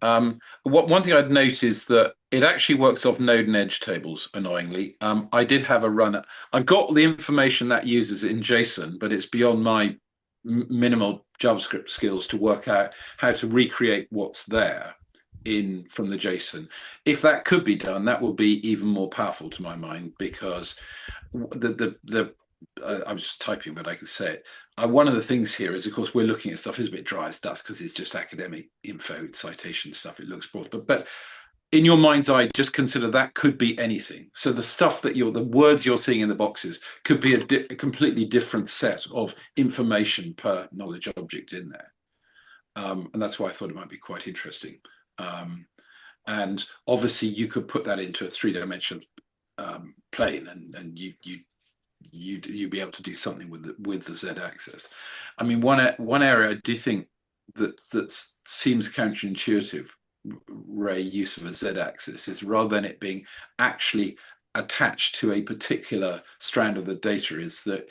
One thing I'd note is that it actually works off Node and Edge tables, annoyingly. I did have a run. I've got the information that uses in JSON, but it's beyond my minimal JavaScript skills to work out how to recreate what's there from the JSON. If that could be done, that would be even more powerful to my mind, because I was just typing, but I could say it. One of the things here is, of course, we're looking at stuff is a bit dry as dust because it's just academic info, it's citation stuff. It looks broad, but in your mind's eye, just consider that could be anything. So the stuff that the words you're seeing in the boxes could be a completely different set of information per knowledge object in there, and that's why I thought it might be quite interesting. And obviously, you could put that into a three-dimensional plane, and you'd be able to do something with the z-axis. I mean, one area I do think that seems counterintuitive, Ray, use of a z-axis, is rather than it being actually attached to a particular strand of the data, is that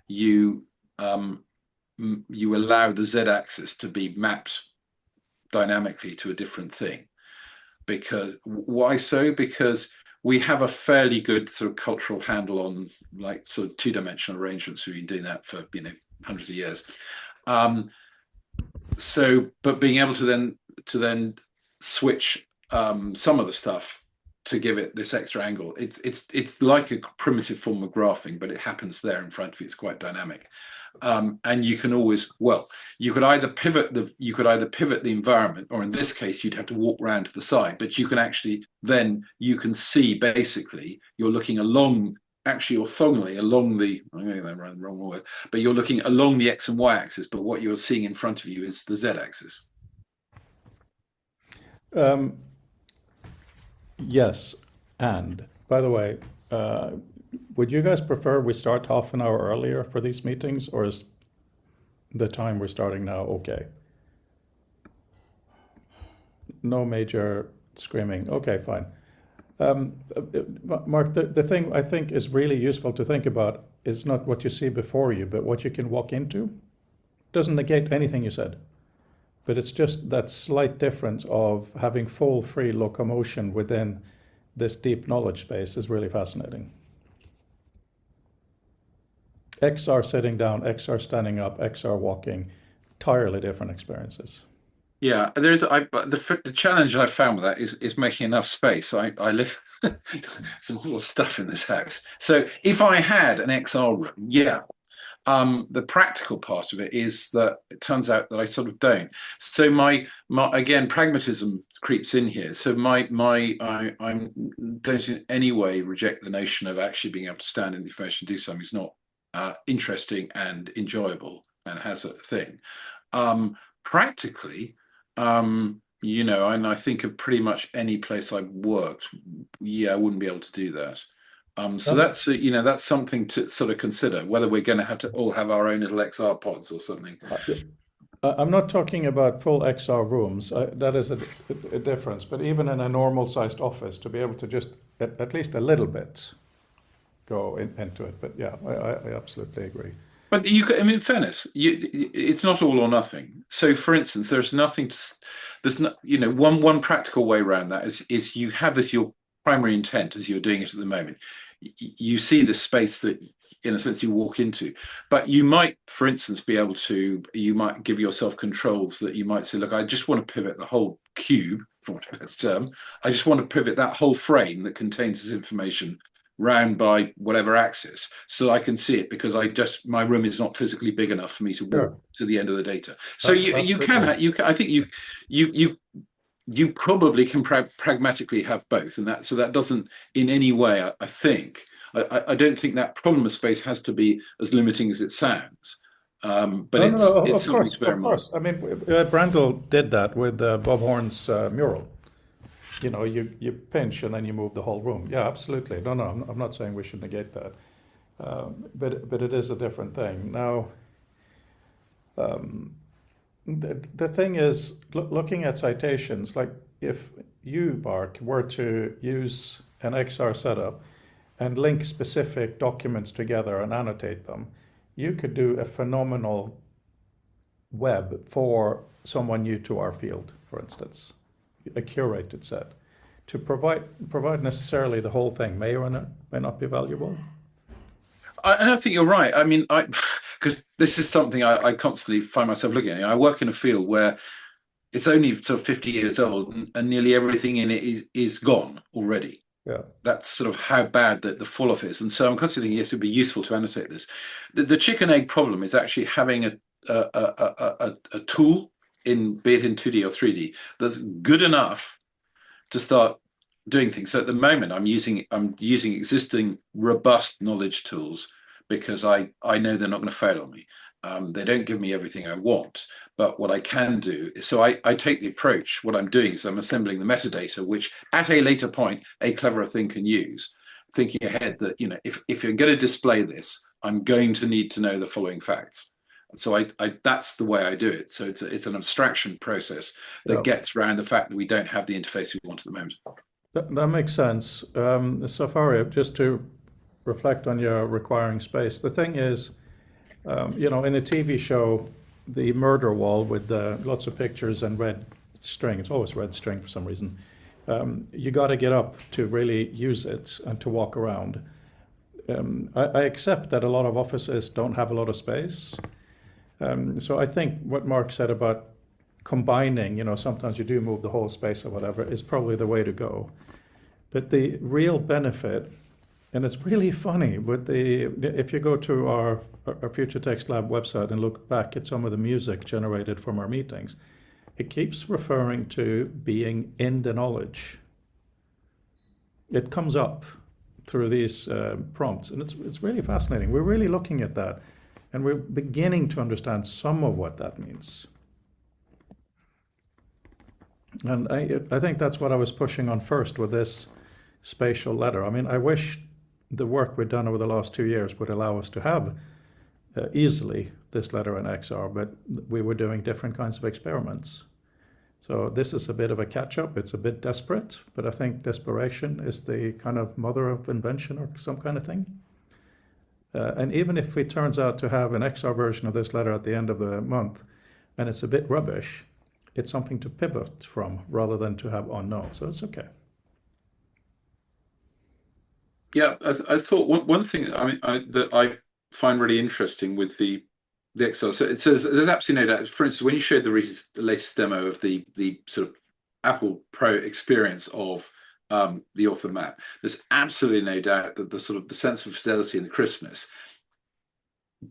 you allow the z-axis to be mapped dynamically to a different thing. Because why so? Because we have a fairly good sort of cultural handle on like sort of two-dimensional arrangements. We've been doing that for hundreds of years. But being able to then switch some of the stuff to give it this extra angle, it's like a primitive form of graphing, but it happens there in front of you. It's quite dynamic. And you can always, you could either pivot the environment, or in this case, you'd have to walk around to the side, but you can actually, then you can see basically, you're looking along, actually orthogonally along the, I'm getting that wrong word, but you're looking along the X and Y axis, but what you're seeing in front of you is the Z axis. Yes, and by the way, would you guys prefer we start half an hour earlier for these meetings, or is the time we're starting now okay? No major screaming. Okay, fine. Mark, the thing I think is really useful to think about is not what you see before you, but what you can walk into. Doesn't negate anything you said, but it's just that slight difference of having full free locomotion within this deep knowledge space is really fascinating. XR sitting down, XR standing up, XR walking, entirely different experiences. Yeah, the challenge I found with that is making enough space. I live some little stuff in this house. So if I had an XR room, yeah. The practical part of it is that it turns out that I sort of don't. So my again, pragmatism creeps in here. So I don't in any way reject the notion of actually being able to stand in the information, do something that's not interesting and enjoyable and has a thing. Practically, and I think of pretty much any place I've worked, I wouldn't be able to do that. So that's that's something to sort of consider, whether we're going to have to all have our own little XR pods or something. I'm not talking about full XR rooms. That is a difference. But even in a normal sized office, to be able to just at least a little bit go into it. But yeah, I absolutely agree. But you could, I mean, in fairness, it's not all or nothing. So, for instance, there's nothing to, there's not, you know, one practical way around that is you have as your primary intent as you're doing it at the moment. You see the space that, in a sense, you walk into, but you might, for instance, be able to, you might give yourself controls that you might say, look, I just want to pivot the whole cube, for what it's term. I just want to pivot that whole frame that contains this information round by whatever axis, so I can see it, because my room is not physically big enough for me to walk to the end of the data. So you can I think you probably can pragmatically have both, and that doesn't in any way, I think, I don't think that problem of space has to be as limiting as it sounds. But it's something to bear in mind. I mean, Brandl did that with Bob Horn's mural. You know, you pinch and then you move the whole room. Yeah, absolutely. No, I'm not saying we should negate that. But it is a different thing. Now, the thing is, looking at citations, like if you, Mark, were to use an XR setup and link specific documents together and annotate them, you could do a phenomenal web for someone new to our field, for instance, a curated set. To provide necessarily the whole thing may or may not be valuable. And I think you're right. I mean, because this is something I constantly find myself looking at. I work in a field where it's only sort of 50 years old, and nearly everything in it is gone already. Yeah, that's sort of how bad the fall off is. And so I'm constantly thinking, yes, it would be useful to annotate this. The chicken egg problem is actually having a tool, be it in 2D or 3D, that's good enough to start doing things. So at the moment, I'm using existing robust knowledge tools, because I know they're not going to fail on me. They don't give me everything I want, but what I can do is, so I take the approach, what I'm doing is I'm assembling the metadata, which at a later point, a cleverer thing can use, thinking ahead that, you know, if you're going to display this, I'm going to need to know the following facts. So that's the way I do it. So it's an abstraction process that gets around the fact that we don't have the interface we want at the moment. That makes sense. Safari, just to reflect on your requiring space, the thing is, you know, in a TV show, the murder wall with lots of pictures and red string, it's always red string for some reason, you got to get up to really use it and to walk around. I accept that a lot of offices don't have a lot of space. So I think what Mark said about combining, you know, sometimes you do move the whole space or whatever, is probably the way to go. But the real benefit, and it's really funny, but if you go to our Future Text Lab website and look back at some of the music generated from our meetings, it keeps referring to being in the knowledge. It comes up through these prompts, and it's really fascinating. We're really looking at that, and we're beginning to understand some of what that means. And I think that's what I was pushing on first with this spatial letter. I mean, I wish the work we've done over the last 2 years would allow us to have easily this letter in XR, but we were doing different kinds of experiments. So this is a bit of a catch-up. It's a bit desperate, but I think desperation is the kind of mother of invention or some kind of thing. And even if it turns out to have an XR version of this letter at the end of the month, and it's a bit rubbish, it's something to pivot from rather than to have unknown. So it's okay. Yeah, I thought one thing that I find really interesting with the XR, so it says there's absolutely no doubt. For instance, when you showed the latest demo of the sort of Apple Pro experience of the author map, there's absolutely no doubt that the sense of fidelity and the crispness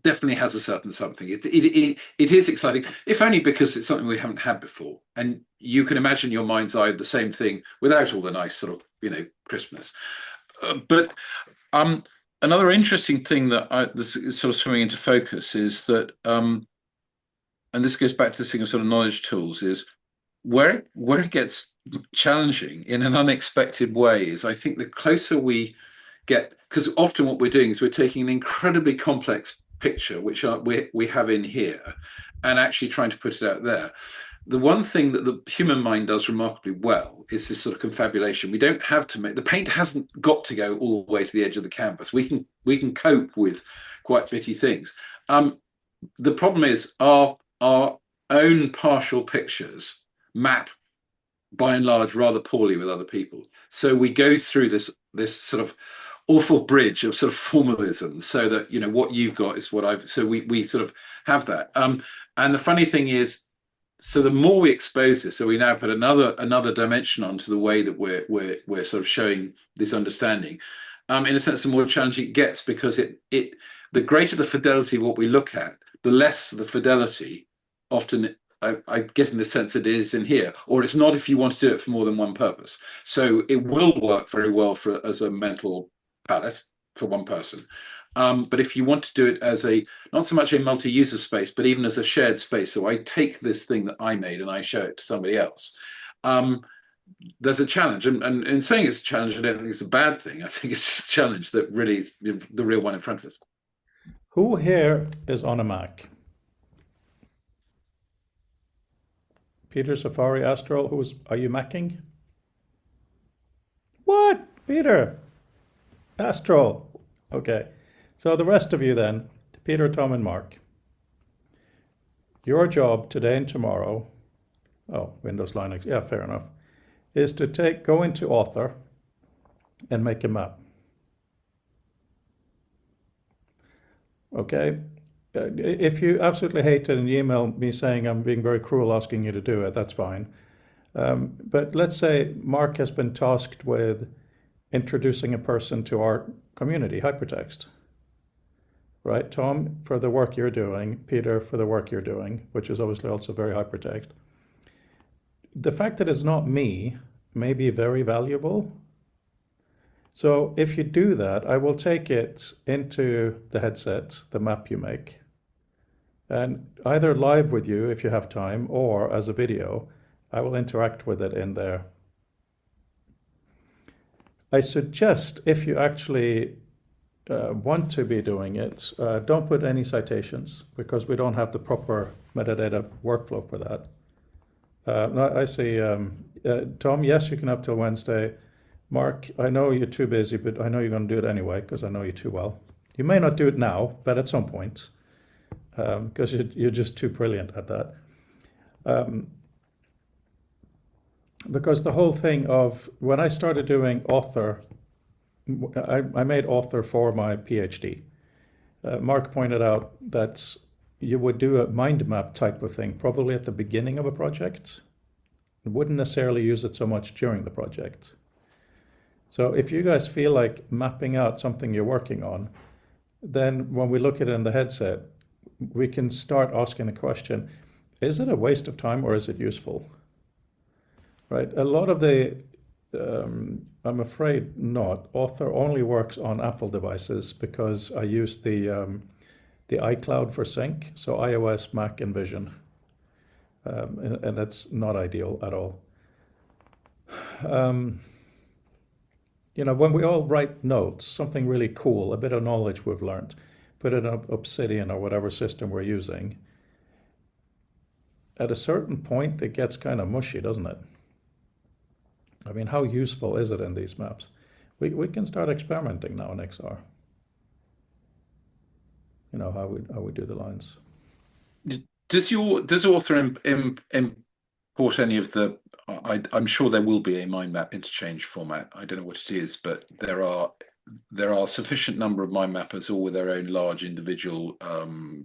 definitely has a certain something. It is exciting, if only because it's something we haven't had before, and you can imagine your mind's eye the same thing without all the nice sort of, you know, crispness. But another interesting thing that this is sort of swimming into focus is that, and this goes back to this thing of sort of knowledge tools, is where it gets challenging in an unexpected way is, I think, the closer we get, because often what we're doing is we're taking an incredibly complex picture, which we have in here, and actually trying to put it out there. The one thing that the human mind does remarkably well is this sort of confabulation. We don't have to the paint hasn't got to go all the way to the edge of the canvas. We can cope with quite bitty things. The problem is our own partial pictures map by and large rather poorly with other people. So we go through this sort of awful bridge of sort of formalism, so that what you've got is what I've. So we sort of have that. And the funny thing is, so the more we expose this, so we now put another dimension onto the way that we're sort of showing this understanding. In a sense, the more challenging it gets, because the greater the fidelity of what we look at, the less the fidelity often I get in the sense that it is in here, or it's not if you want to do it for more than one purpose. So it will work very well as a mental palace for one person. But if you want to do it as not so much a multi-user space, but even as a shared space, so I take this thing that I made and I show it to somebody else, there's a challenge. And in saying it's a challenge, I don't think it's a bad thing. I think it's just a challenge that really is the real one in front of us. Who here is on a Mac? Peter, Safari, Astral, are you Macking? What? Peter? Astral. Okay. So the rest of you then, Peter, Tom, and Mark. Your job today and tomorrow, Windows, Linux, yeah, fair enough, is to go into Author and make a map. Okay? If you absolutely hate it and you email me saying I'm being very cruel asking you to do it, that's fine. But let's say Mark has been tasked with introducing a person to our community, Hypertext. Right, Tom, for the work you're doing, Peter, for the work you're doing, which is obviously also very hypertext. The fact that it's not me may be very valuable. So if you do that, I will take it into the headset, the map you make, and either live with you if you have time, or as a video, I will interact with it in there. I suggest, if you actually want to be doing it, don't put any citations, because we don't have the proper metadata workflow for that. No, I see. Tom, yes, you can have till Wednesday. Mark, I know you're too busy, but I know you're going to do it anyway, because I know you too well. You may not do it now, but at some point, because you're just too brilliant at that. Because the whole thing of when I started doing Author, I made Author for my PhD. Mark pointed out that you would do a mind map type of thing probably at the beginning of a project. You wouldn't necessarily use it so much during the project. So if you guys feel like mapping out something you're working on, then when we look at it in the headset, we can start asking the question, is it a waste of time or is it useful? Right? A lot of I'm afraid not. Author only works on Apple devices because I use the iCloud for sync, so iOS, Mac, and Vision. And that's not ideal at all. When we all write notes, something really cool, a bit of knowledge we've learned, put it on Obsidian or whatever system we're using, at a certain point, it gets kind of mushy, doesn't it? I mean, how useful is it in these maps? We can start experimenting now in XR. How we do the lines. Does Author import any of the? I'm sure there will be a mind map interchange format. I don't know what it is, but there are a sufficient number of mind mappers, all with their own large individual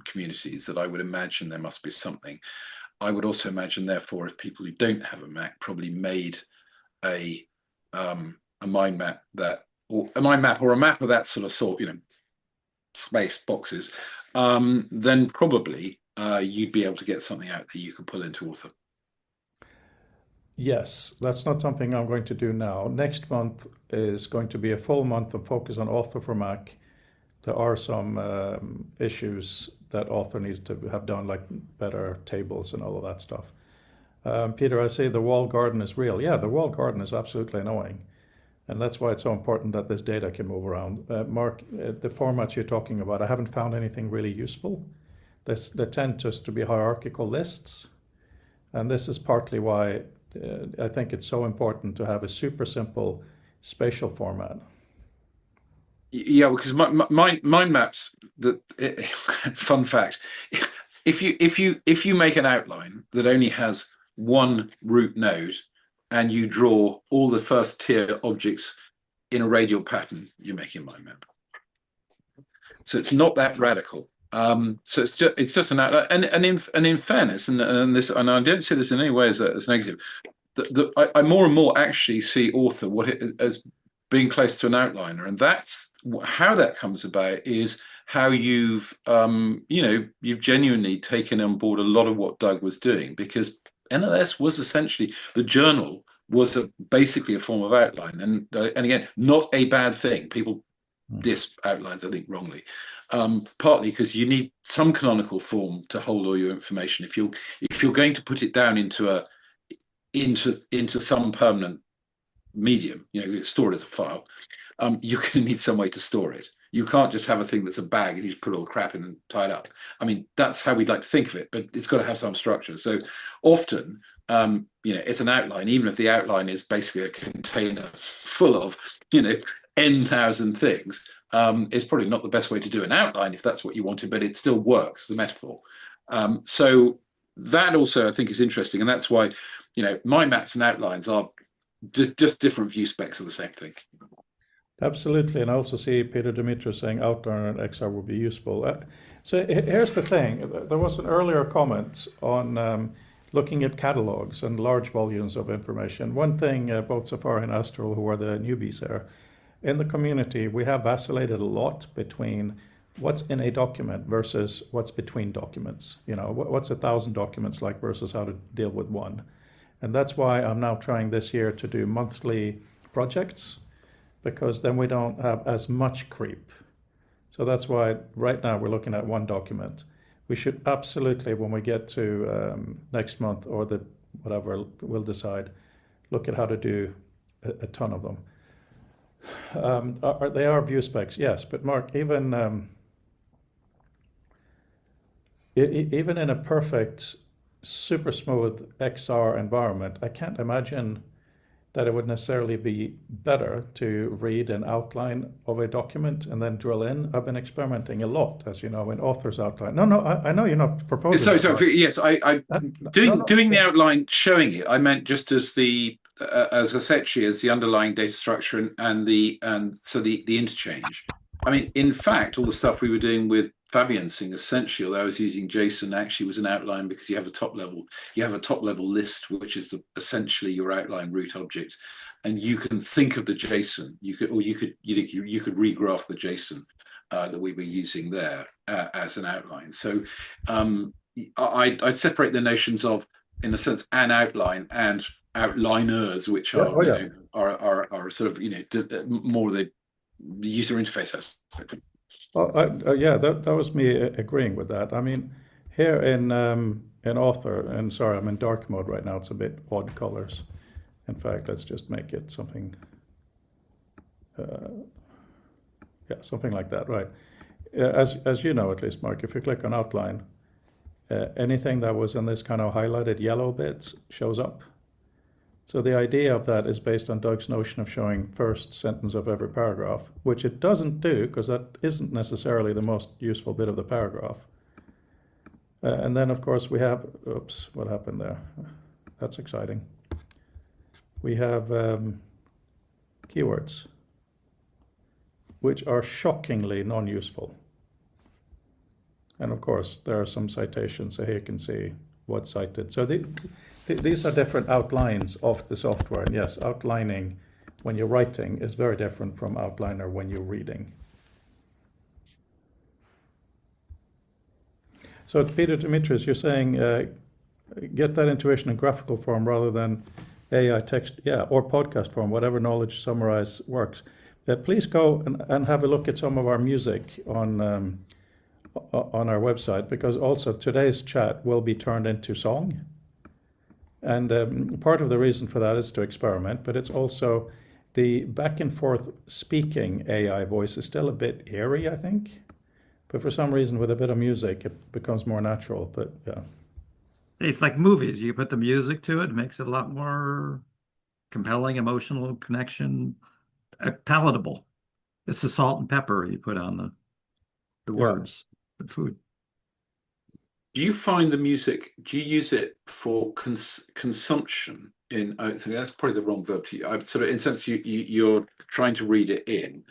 communities, that I would imagine there must be something. I would also imagine, therefore, if people who don't have a Mac probably made a mind map or a map of that sort, space boxes, then probably you'd be able to get something out that you could pull into Author. Yes, that's not something I'm going to do now. Next month is going to be a full month of focus on Author for Mac. There are some issues that Author needs to have done, like better tables and all of that stuff. Peter, I say the walled garden is real. Yeah, the walled garden is absolutely annoying. And that's why it's so important that this data can move around. Mark, the formats you're talking about, I haven't found anything really useful. They tend just to be hierarchical lists. And this is partly why I think it's so important to have a super simple spatial format. Yeah, because mind maps. The fun fact: if you make an outline that only has one root node, and you draw all the first tier objects in a radial pattern, you're making a mind map. So it's not that radical. So it's just an outline. And in fairness, and I don't see this in any way as negative. I more and more actually see author as being close to an outliner, and that's how that comes about is how you've genuinely taken on board a lot of what Doug was doing, because NLS was essentially, the journal was basically a form of outline, and again, not a bad thing. People diss outlines, I think, wrongly, partly because you need some canonical form to hold all your information. If you're going to put it down into some permanent medium, store it as a file, you're going to need some way to store it. You can't just have a thing that's a bag and you just put all the crap in and tie it up. I mean, that's how we'd like to think of it, but it's got to have some structure. So often, it's an outline, even if the outline is basically a container full of, N thousand things. It's probably not the best way to do an outline if that's what you wanted, but it still works as a metaphor. So that also, I think, is interesting. And that's why, mind maps and outlines are just different view specs of the same thing. Absolutely, and I also see Peter Dimitriou saying outliner and XR would be useful. So here's the thing. There was an earlier comment on looking at catalogs and large volumes of information. One thing, both Safari and Astral, who are the newbies there, in the community, we have vacillated a lot between what's in a document versus what's between documents. What's 1,000 documents like versus how to deal with one. And that's why I'm now trying this year to do monthly projects, because then we don't have as much creep. So that's why right now we're looking at one document. We should absolutely, when we get to next month or whatever we'll decide, look at how to do a ton of them. They are view specs, yes, but Mark, even in a perfect, super smooth XR environment, I can't imagine that it would necessarily be better to read an outline of a document and then drill in. I've been experimenting a lot, as you know, in author's outline. No, I know you're not proposing. Sorry, yes, doing the outline, showing it. I meant just as essentially as the underlying data structure and the interchange. I mean, in fact, all the stuff we were doing with Fabiancing, essentially, although I was using JSON, actually was an outline, because you have a top level list, which is essentially your outline root object, and you can think of the JSON. You could regraph the JSON that we were using there as an outline. So I'd separate the notions of, in a sense, an outline and outliners, which are sort of more the user interface aspect. That was me agreeing with that. I mean, here in author, and sorry, I'm in dark mode right now. It's a bit odd colors. In fact, let's just make it something. Something like that, right? As you know, at least, Mark, if you click on outline, anything that was in this kind of highlighted yellow bit shows up. So the idea of that is based on Doug's notion of showing first sentence of every paragraph, which it doesn't do, because that isn't necessarily the most useful bit of the paragraph. And then, of course, we have, oops, what happened there? That's exciting. We have keywords, which are shockingly non-useful. And of course, there are some citations, so here you can see what's cited. So these are different outlines of the software. And yes, outlining when you're writing is very different from outliner when you're reading. So Peter Dimitriou, you're saying get that intuition in graphical form rather than AI text, or podcast form, whatever knowledge summarize works. Please go and have a look at some of our music on our website, because also today's chat will be turned into song. And part of the reason for that is to experiment, but it's also the back and forth speaking AI voice is still a bit eerie, I think. But for some reason, with a bit of music, it becomes more natural. But yeah. It's like movies. You put the music to it, makes it a lot more compelling, emotional connection, palatable. It's the salt and pepper you put on the Yeah. words, the food. Do you find the music, do you use it for consumption in, so that's probably the wrong verb to use. I sort of, in a sense, you're trying to read it in,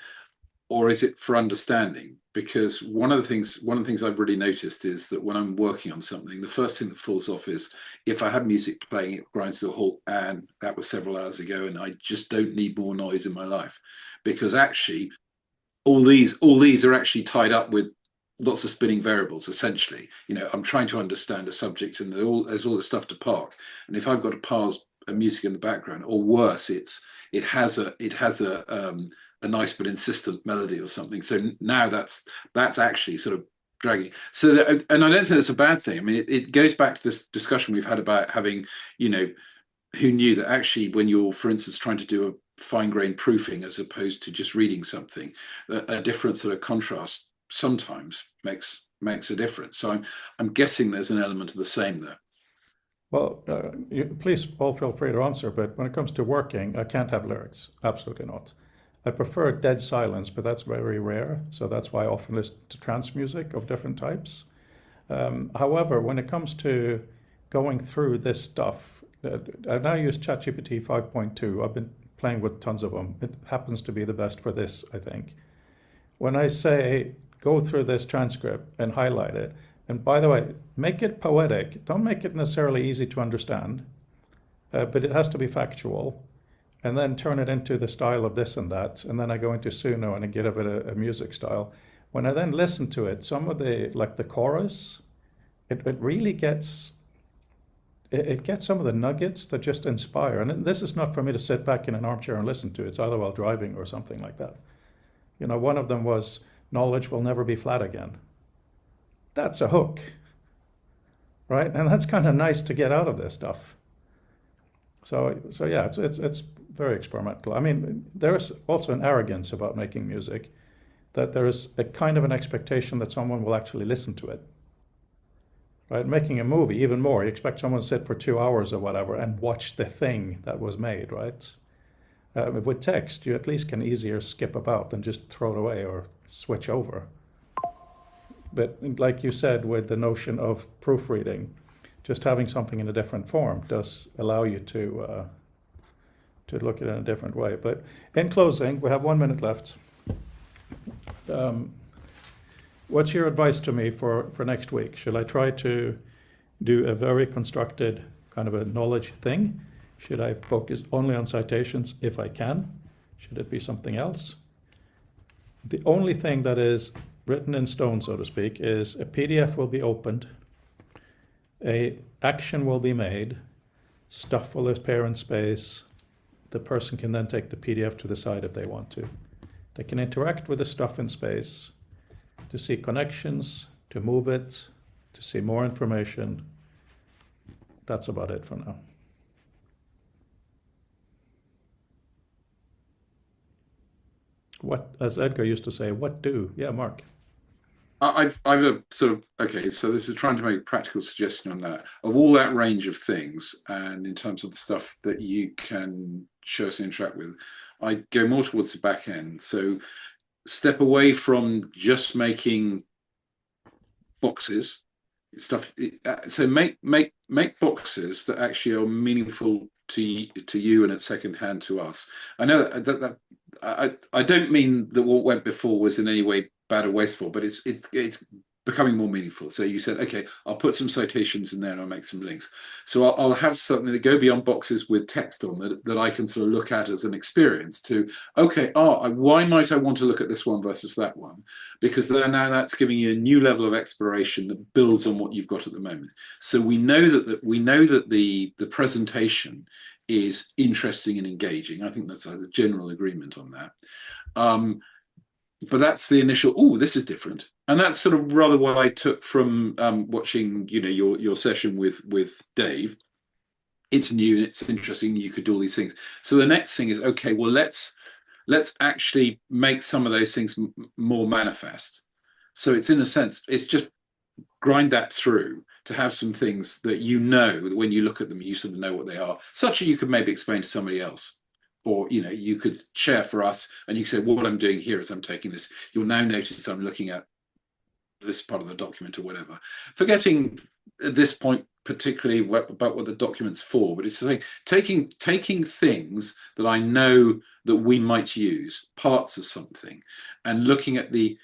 or is it for understanding? Because one of the things I've really noticed is that when I'm working on something, the first thing that falls off is if I have music playing, it grinds to a halt, and that was several hours ago, and I just don't need more noise in my life, because actually all these are actually tied up with lots of spinning variables. Essentially, I'm trying to understand a subject, and there's all this stuff to park, and if I've got to parse a music in the background, or worse, it has a nice but insistent melody or something. So now that's actually sort of dragging. So that, and I don't think that's a bad thing. I mean, it goes back to this discussion we've had about having, who knew that actually when you're, for instance, trying to do a fine-grained proofing as opposed to just reading something, a different sort of contrast sometimes makes a difference. So I'm guessing there's an element of the same there. Well, please all feel free to answer, but when it comes to working, I can't have lyrics. Absolutely not. I prefer dead silence, but that's very rare. So that's why I often listen to trance music of different types. However, when it comes to going through this stuff, I now use ChatGPT 5.2. I've been playing with tons of them. It happens to be the best for this, I think. When I say go through this transcript and highlight it, and by the way, make it poetic. Don't make it necessarily easy to understand, but it has to be factual. And then turn it into the style of this and that. And then I go into Suno and I give it a music style. When I then listen to it, some of the chorus, it really gets, it gets some of the nuggets that just inspire. And this is not for me to sit back in an armchair and listen to. It's either while driving or something like that. One of them was, knowledge will never be flat again. That's a hook, right? And that's kind of nice to get out of this stuff. So yeah, it's very experimental. I mean, there is also an arrogance about making music, that there is a kind of an expectation that someone will actually listen to it. Right? Making a movie, even more, you expect someone to sit for 2 hours or whatever and watch the thing that was made, right? With text, you at least can easier skip about and just throw it away or switch over. But like you said, with the notion of proofreading, just having something in a different form does allow you to look at it in a different way. But in closing, we have 1 minute left. What's your advice to me for next week? Should I try to do a very constructed kind of a knowledge thing? Should I focus only on citations if I can? Should it be something else? The only thing that is written in stone, so to speak, is a PDF will be opened, a action will be made, stuff will appear in space. The person can then take the PDF to the side if they want to. They can interact with the stuff in space to see connections, to move it, to see more information. That's about it for now. What, as Edgar used to say, what do? Yeah, Mark. I've a sort of, okay, so this is trying to make a practical suggestion on that. Of all that range of things, and in terms of the stuff that you can show us and interact with, I go more towards the back end. So step away from just making boxes, stuff. So make boxes that actually are meaningful to you and at second hand to us. I know that I don't mean that what went before was in any way bad or wasteful, but it's becoming more meaningful. So you said, okay, I'll put some citations in there and I'll make some links. So I'll have something that go beyond boxes with text on that I can sort of look at as an experience to, okay, why might I want to look at this one versus that one? Because now that's giving you a new level of exploration that builds on what you've got at the moment. So we know that the presentation is interesting and engaging. I think that's a general agreement on that. But that's the initial, this is different. And that's sort of rather what I took from watching, your session with Dave. It's new and it's interesting. You could do all these things. So the next thing is, okay, well, let's actually make some of those things more manifest. So it's, in a sense, it's just grind that through to have some things that that when you look at them, you sort of know what they are, such that you could maybe explain to somebody else. or you could share for us, and you could say, what I'm doing here is I'm taking this. You'll now notice I'm looking at this part of the document or whatever. Forgetting at this point particularly about what the document's for, but it's like taking things that I know that we might use, parts of something, and looking at the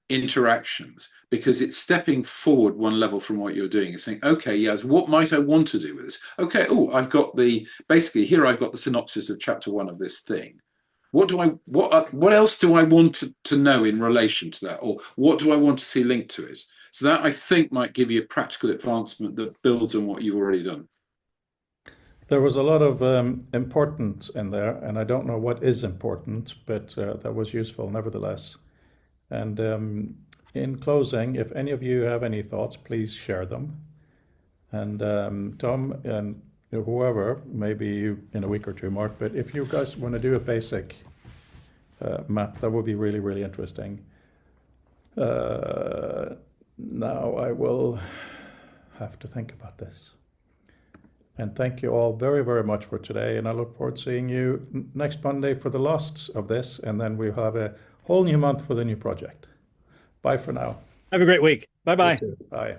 interactions, because it's stepping forward one level from what you're doing. It's saying, okay, yes, what might I want to do with this? Okay, I've got basically here I've got the synopsis of chapter 1 of this thing. What else do I want to know in relation to that, or what do I want to see linked to it? So that, I think, might give you a practical advancement that builds on what you've already done. There was a lot of importance in there, and I don't know what is important, but that was useful nevertheless. And in closing, if any of you have any thoughts, please share them. And Tom and whoever, maybe you in a week or two, Mark, but if you guys want to do a basic map, that would be really, really interesting. Now I will have to think about this. And thank you all very, very much for today. And I look forward to seeing you next Monday for the last of this. And then we'll have a whole new month for the new project. Bye for now. Have a great week. Bye-bye. Bye.